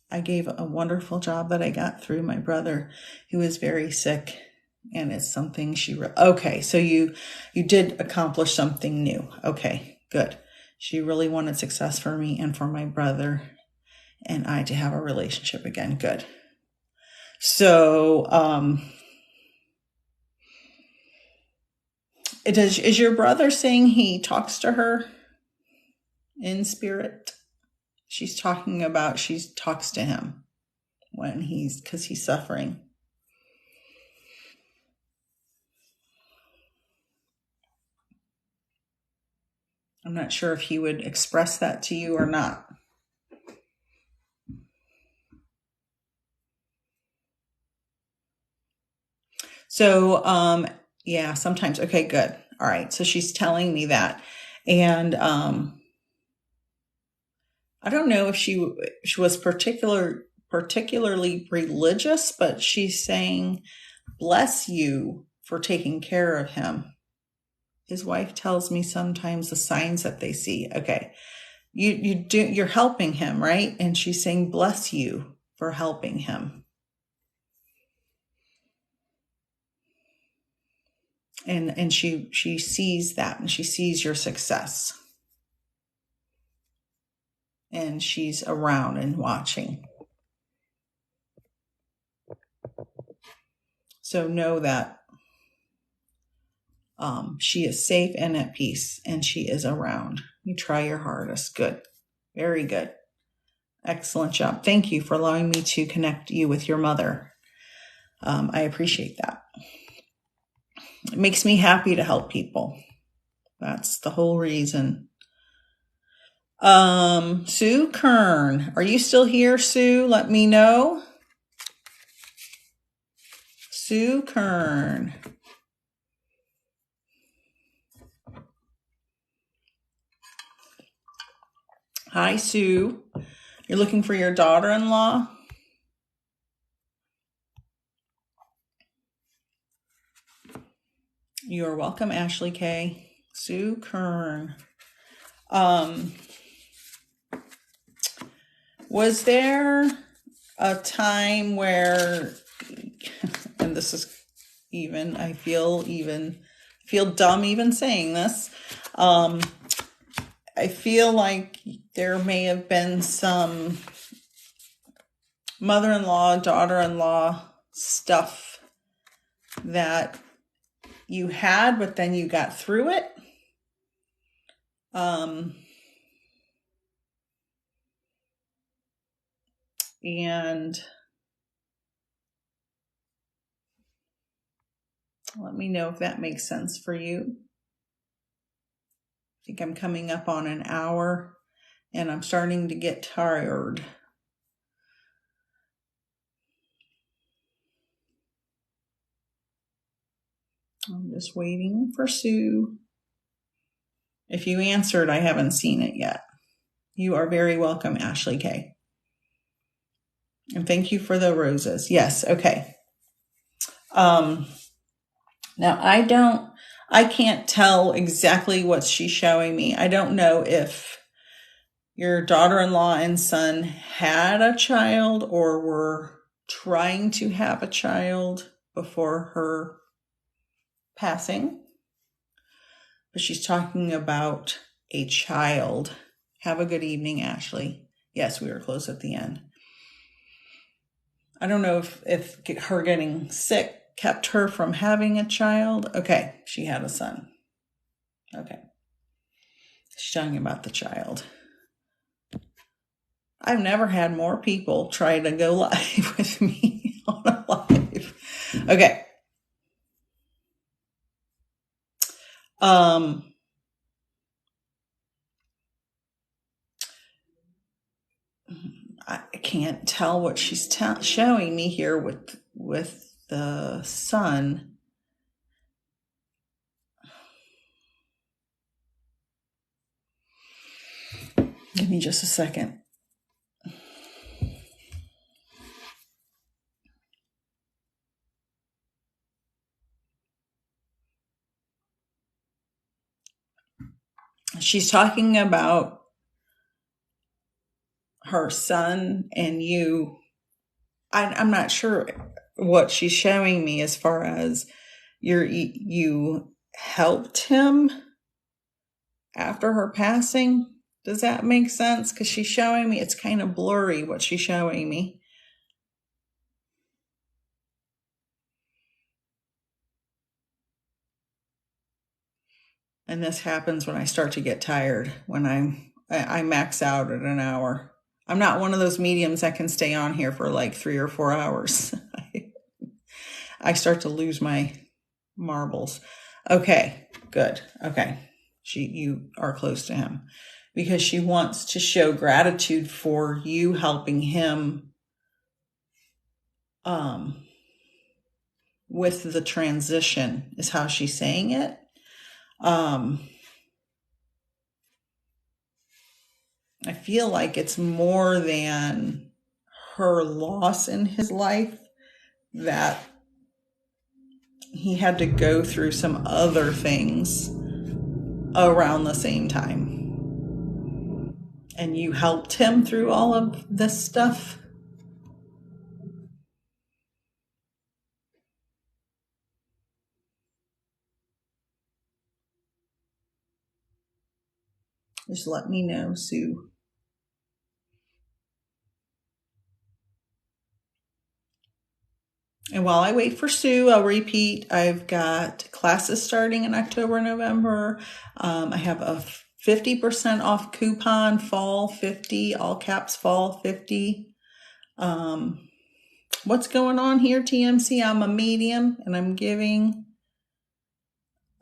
I gave a wonderful job that I got through my brother who was very sick. And it's something okay, so you did accomplish something new. Okay, good. She really wanted success for me and for my brother and I to have a relationship again. Good. So, is your brother saying he talks to her in spirit? She's talking about she talks to him because he's suffering. I'm not sure if he would express that to you or not. So, yeah, sometimes. Okay, good. All right. So she's telling me that. And I don't know if she was particularly religious, but she's saying, bless you for taking care of him. His wife tells me sometimes the signs that they see. Okay. You're helping him, right? And she's saying, bless you for helping him. And she sees that, and she sees your success. And she's around and watching. So know that she is safe and at peace, and she is around. You try your hardest. Good. Very good. Excellent job. Thank you for allowing me to connect you with your mother. I appreciate that. It makes me happy to help people. That's the whole reason. Sue Kern, are you still here, Sue? Let me know. Sue Kern. Hi, Sue. You're looking for your daughter-in-law? You are welcome, Ashley K. Sue Kern. Was there a time where, and this is even, I feel dumb even saying this. I feel like there may have been some mother-in-law, daughter-in-law stuff that you had, but then you got through it. And let me know if that makes sense for you. I think I'm coming up on an hour and I'm starting to get tired. I'm just waiting for Sue. If you answered, I haven't seen it yet. You are very welcome, Ashley K. And thank you for the roses. Yes, okay. Now I can't tell exactly what she's showing me. I don't know if your daughter-in-law and son had a child or were trying to have a child before her passing. But she's talking about a child. Have a good evening, Ashley. Yes, we were close at the end. I don't know if her getting sick kept her from having a child. Okay, she had a son. Okay. She's talking about the child. I've never had more people try to go live with me on a live. Okay. I can't tell what she's showing me here with the sun. Give me just a second. She's talking about her son and you. I'm not sure what she's showing me as far as you helped him after her passing. Does that make sense? Because she's showing me, it's kind of blurry what she's showing me. And this happens when I start to get tired, when I max out at an hour. I'm not one of those mediums that can stay on here for like 3 or 4 hours. I start to lose my marbles. Okay, good. Okay. You are close to him because she wants to show gratitude for you helping him with the transition is how she's saying it. I feel like it's more than her loss in his life, that he had to go through some other things around the same time. And you helped him through all of this stuff. Just let me know, Sue. And while I wait for Sue, I'll repeat, I've got classes starting in October, November. I have a 50% off coupon, fall 50, all caps fall 50. What's going on here, TMC? I'm a medium and I'm giving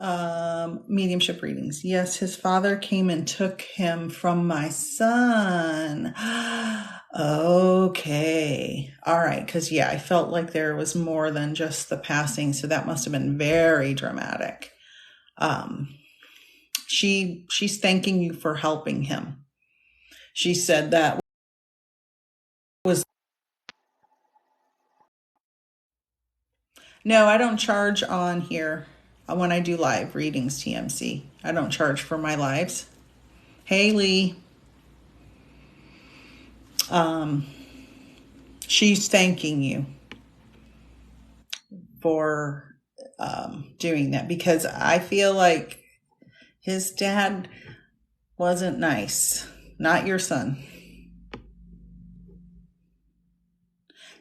Mediumship readings. Yes, his father came and took him from my son. Okay. All right. Because, yeah, I felt like there was more than just the passing. So that must have been very dramatic. She's thanking you for helping him. She said that was... No, I don't charge on here when I do live readings, TMC. I don't charge for my lives. Haley, she's thanking you for doing that, because I feel like his dad wasn't nice. Not your son.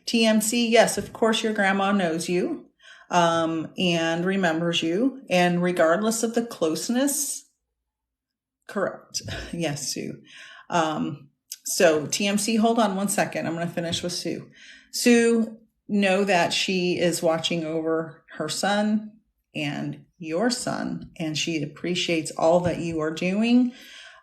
TMC, yes, of course your grandma knows you and remembers you. And regardless of the closeness, correct. Yes, Sue. So TMC, hold on one second. I'm going to finish with Sue. Sue, know that she is watching over her son and your son, and she appreciates all that you are doing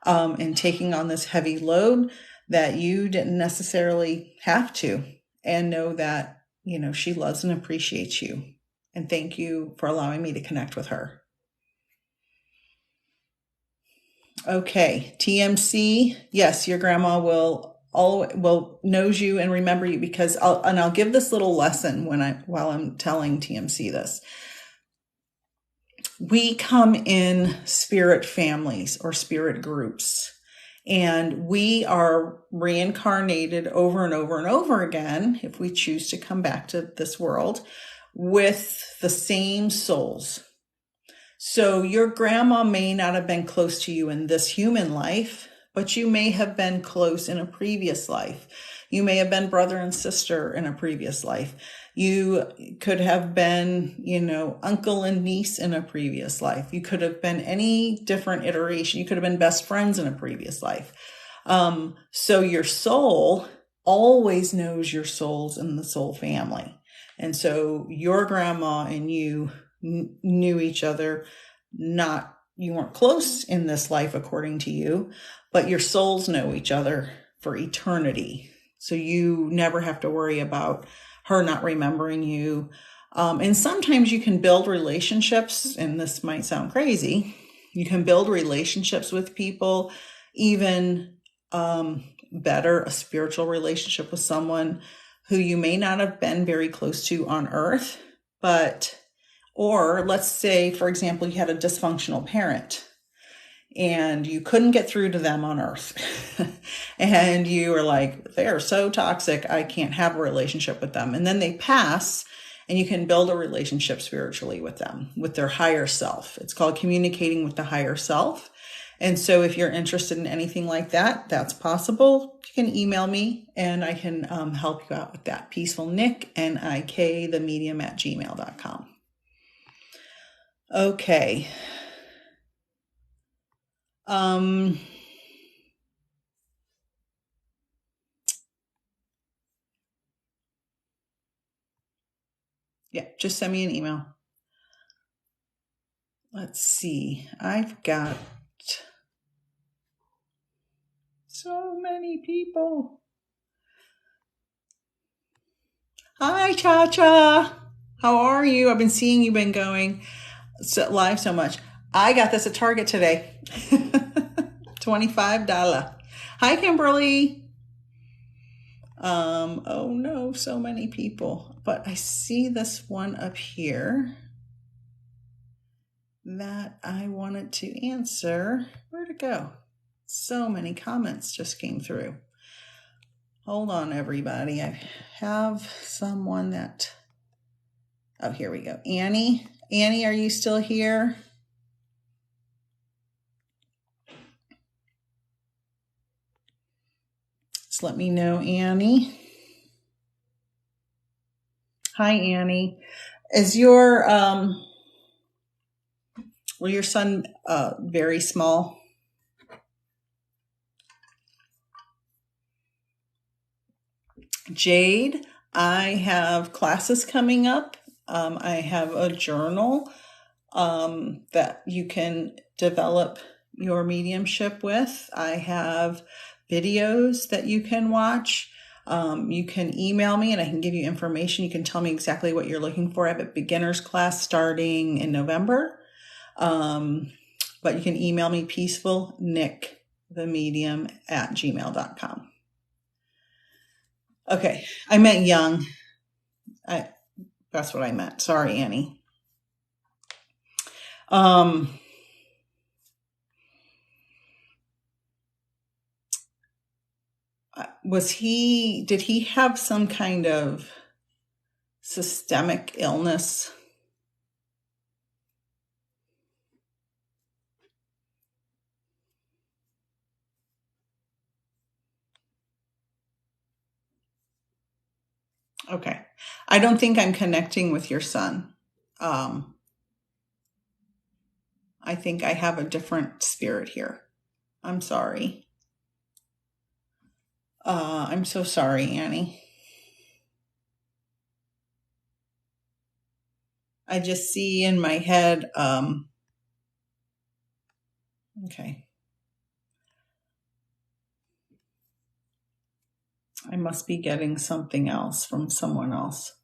and taking on this heavy load that you didn't necessarily have to. And know that, you know, she loves and appreciates you. And thank you for allowing me to connect with her. Okay, TMC, yes, your grandma will knows you and remember you, because I'll give this little lesson while I'm telling TMC this. We come in spirit families or spirit groups, and we are reincarnated over and over and over again, if we choose to come back to this world, with the same souls. So your grandma may not have been close to you in this human life, but you may have been close in a previous life. You may have been brother and sister in a previous life. You could have been, you know, uncle and niece in a previous life. You could have been any different iteration. You could have been best friends in a previous life. So your soul always knows your souls in the soul family. And so your grandma and you knew each other. You weren't close in this life according to you, but your souls know each other for eternity. So you never have to worry about her not remembering you. And sometimes you can build relationships, and this might sound crazy. You can build relationships with people, even better, a spiritual relationship with someone who you may not have been very close to on earth, or let's say, for example, you had a dysfunctional parent and you couldn't get through to them on earth. And you were like, they're so toxic, I can't have a relationship with them. And then they pass, and you can build a relationship spiritually with them, with their higher self. It's called communicating with the higher self. And so if you're interested in anything like that, that's possible. You can email me and I can help you out with that. Peacefulnik, N-I-K, themedium@gmail.com. Okay. Yeah, just send me an email. Let's see. I've got so many people. Hi, Cha-Cha. How are you? I've been seeing you've been going live so much. I got this at Target today. $25. Hi, Kimberly. Oh no, so many people. But I see this one up here that I wanted to answer. Where'd it go? So many comments just came through. Hold on, everybody. I have someone that... Oh, here we go. Annie. Annie, are you still here? Just let me know, Annie. Hi, Annie. Is your son very small? Jade, I have classes coming up. I have a journal that you can develop your mediumship with. I have videos that you can watch. You can email me and I can give you information. You can tell me exactly what you're looking for. I have a beginner's class starting in November. But you can email me peacefulnickthemedium@gmail.com. Okay, I meant young. That's what I meant. Sorry, Annie. Did he have some kind of systemic illness? Okay. I don't think I'm connecting with your son. I think I have a different spirit here. I'm sorry. I'm so sorry, Annie. I just see in my head, okay. I must be getting something else from someone else.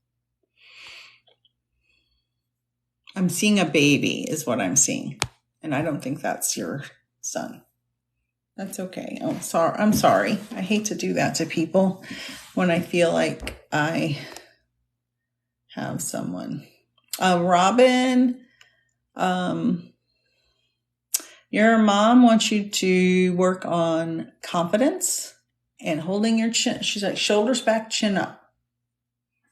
I'm seeing a baby is what I'm seeing. And I don't think that's your son. That's okay. Oh, sorry. I'm sorry. I hate to do that to people when I feel like I have someone. Robin, your mom wants you to work on confidence and holding your chin. She's like, shoulders back, chin up.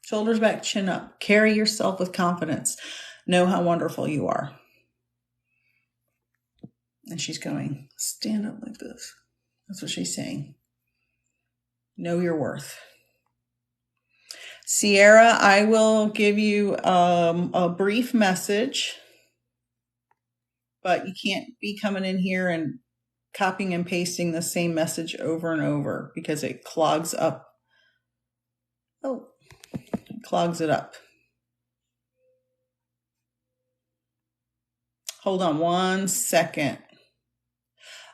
Shoulders back, chin up. Carry yourself with confidence. Know how wonderful you are. And she's going, stand up like this. That's what she's saying. Know your worth. Sierra, I will give you a brief message, but you can't be coming in here and copying and pasting the same message over and over because it clogs up. Oh, it clogs it up. Hold on 1 second.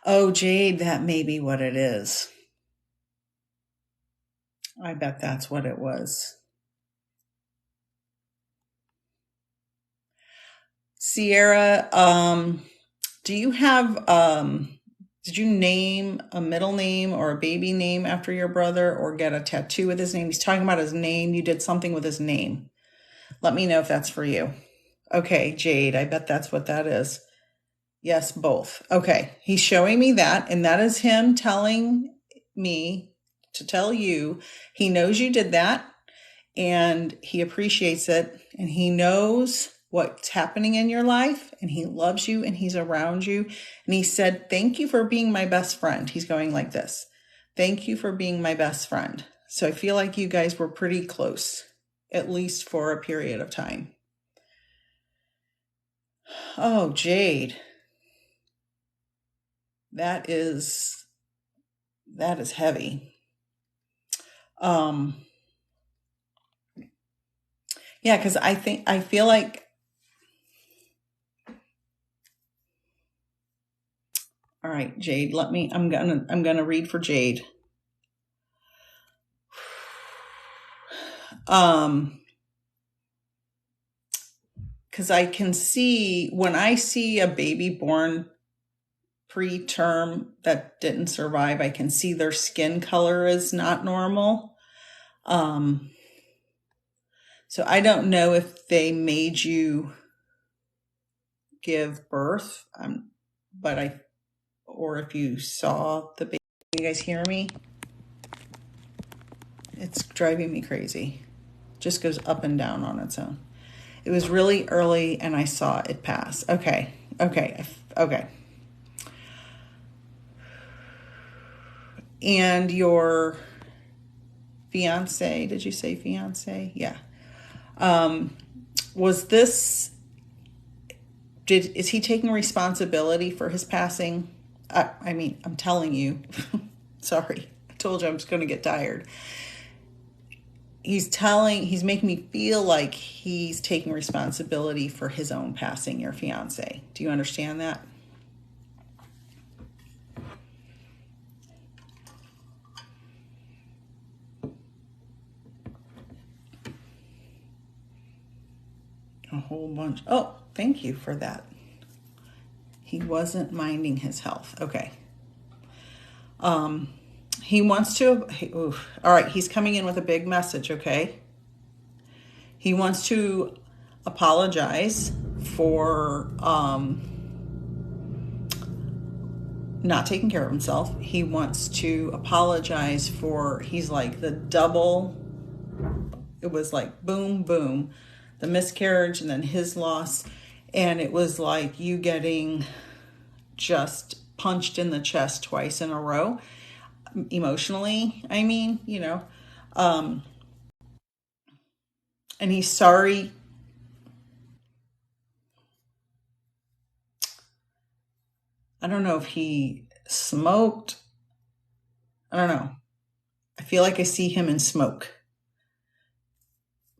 Oh, Jade, that may be what it is. I bet that's what it was. Sierra, do you have, did you name a middle name or a baby name after your brother or get a tattoo with his name? He's talking about his name. You did something with his name. Let me know if that's for you. Okay, Jade, I bet that's what that is. Yes, both. Okay, he's showing me that, and that is him telling me to tell you he knows you did that, and he appreciates it, and he knows what's happening in your life, and he loves you, and he's around you, and he said, thank you for being my best friend. He's going like this. Thank you for being my best friend. So I feel like you guys were pretty close, at least for a period of time. Oh, Jade. That is heavy. Yeah, because I feel like, all right, Jade, I'm gonna read for Jade. Because I can see, when I see a baby born preterm that didn't survive, I can see their skin color is not normal. So I don't know if they made you give birth, or if you saw the baby. You guys hear me? It's driving me crazy. Just goes up and down on its own. It was really early and I saw it pass. Okay. And your fiance, did you say fiance? Yeah. Is he taking responsibility for his passing? I'm telling you, sorry, I told you I'm just going to get tired. he's making me feel like he's taking responsibility for his own passing, your fiance. Do you understand that? A whole bunch. Oh, thank you for that. He wasn't minding his health. Okay. He wants to, all right, he's coming in with a big message, okay? He wants to apologize for not taking care of himself. He wants to apologize for, he's like the double, it was like boom, boom, the miscarriage and then his loss. And it was like you getting just punched in the chest twice in a row. Emotionally, I mean, and he's sorry. I don't know if he smoked. I don't know. I feel like I see him in smoke.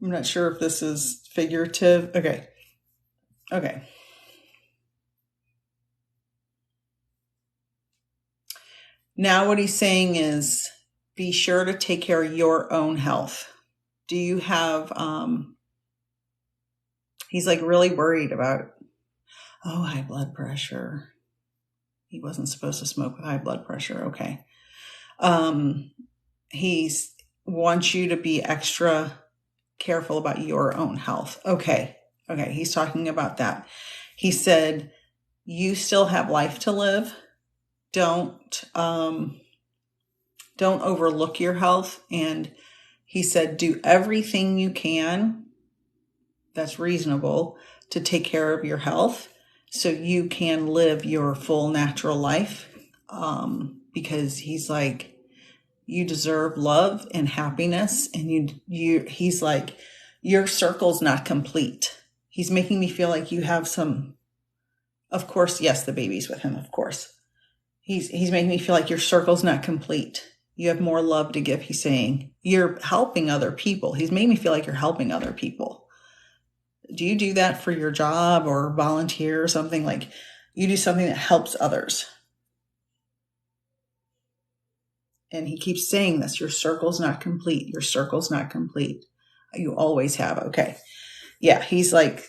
I'm not sure if this is figurative. Okay. Now what he's saying is be sure to take care of your own health. Do you have, he's like really worried about, high blood pressure. He wasn't supposed to smoke with high blood pressure. Okay. He's wants you to be extra careful about your own health. Okay. He's talking about that. He said, you still have life to live. Don't overlook your health. And he said, do everything you can that's reasonable to take care of your health so you can live your full natural life. Because he's like, you deserve love and happiness. And he's like, your circle's not complete. He's making me feel like you have some, of course, yes, the baby's with him, of course. He's making me feel like your circle's not complete. You have more love to give, he's saying. You're helping other people. He's made me feel like you're helping other people. Do you do that for your job or volunteer or something? Like you do something that helps others. And he keeps saying this, your circle's not complete. Your circle's not complete. You always have. Okay. Yeah. He's like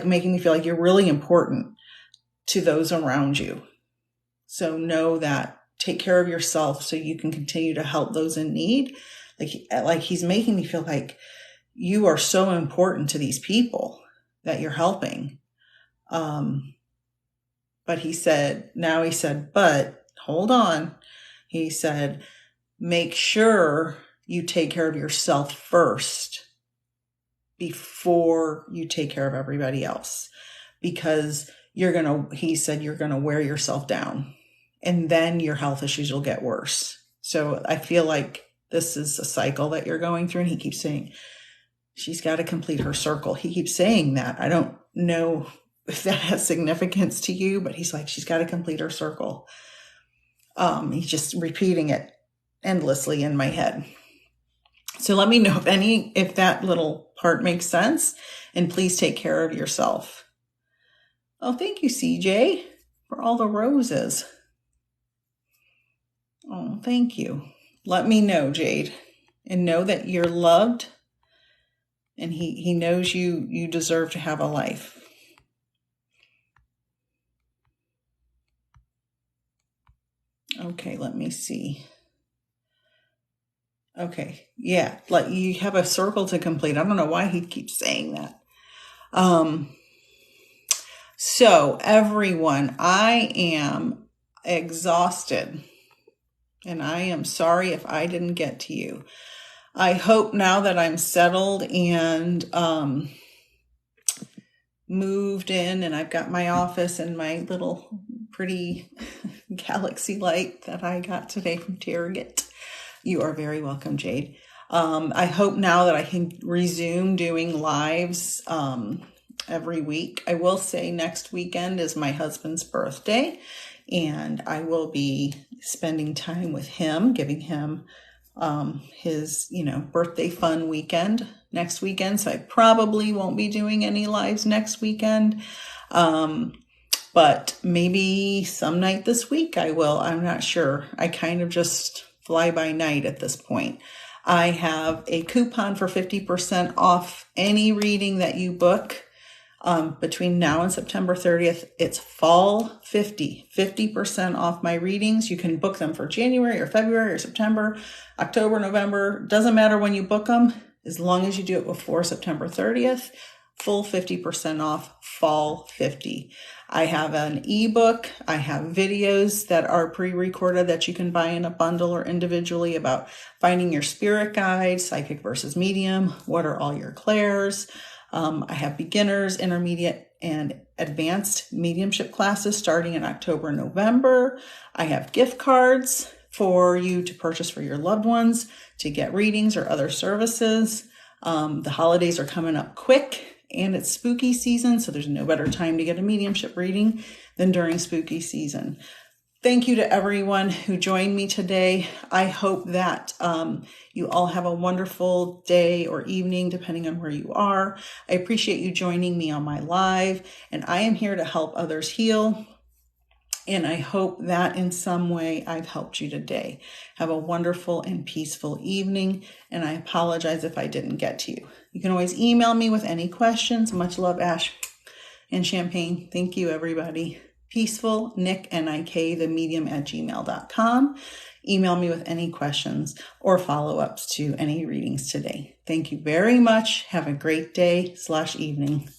making me feel like you're really important to those around you. So know that, take care of yourself so you can continue to help those in need. Like he's making me feel like you are so important to these people that you're helping. But he said, but hold on. He said, make sure you take care of yourself first before you take care of everybody else, because he said, you're going to wear yourself down and then your health issues will get worse. So I feel like this is a cycle that you're going through. And he keeps saying, she's got to complete her circle. He keeps saying that. I don't know if that has significance to you, but he's like, she's got to complete her circle. He's just repeating it endlessly in my head. So let me know if that little part makes sense, and please take care of yourself. Oh, thank you, CJ, for all the roses. Oh, thank you. Let me know, Jade, and know that you're loved, and he knows you deserve to have a life. Okay, let me see. Okay, yeah, like you have a circle to complete. I don't know why he keeps saying that. So everyone, I am exhausted, and I am sorry if I didn't get to you. I hope now that I'm settled and moved in, and I've got my office and my little pretty galaxy light that I got today from Target. You are very welcome, Jade. I hope now that I can resume doing lives every week. I will say next weekend is my husband's birthday, and I will be spending time with him, giving him his, birthday fun weekend next weekend. So I probably won't be doing any lives next weekend. But maybe some night this week I will. I'm not sure. I kind of just fly by night at this point. I have a coupon for 50% off any reading that you book between now and September 30th. It's fall 50% off my readings. You can book them for January or February or September, October, November. Doesn't matter when you book them, as long as you do it before September 30th. Full 50% off, fall 50. I have an ebook. I have videos that are pre-recorded that you can buy in a bundle or individually about finding your spirit guide, psychic versus medium. What are all your clairs? I have beginners, intermediate, and advanced mediumship classes starting in October and November. I have gift cards for you to purchase for your loved ones to get readings or other services. The holidays are coming up quick. And it's spooky season, so there's no better time to get a mediumship reading than during spooky season. Thank you to everyone who joined me today. I hope that you all have a wonderful day or evening, depending on where you are. I appreciate you joining me on my live, and I am here to help others heal. And I hope that in some way I've helped you today. Have a wonderful and peaceful evening. And I apologize if I didn't get to you. You can always email me with any questions. Much love, Ash and Champagne. Thank you, everybody. Peaceful, Nick, N-I-K, themedium@gmail.com. Email me with any questions or follow-ups to any readings today. Thank you very much. Have a great day/evening.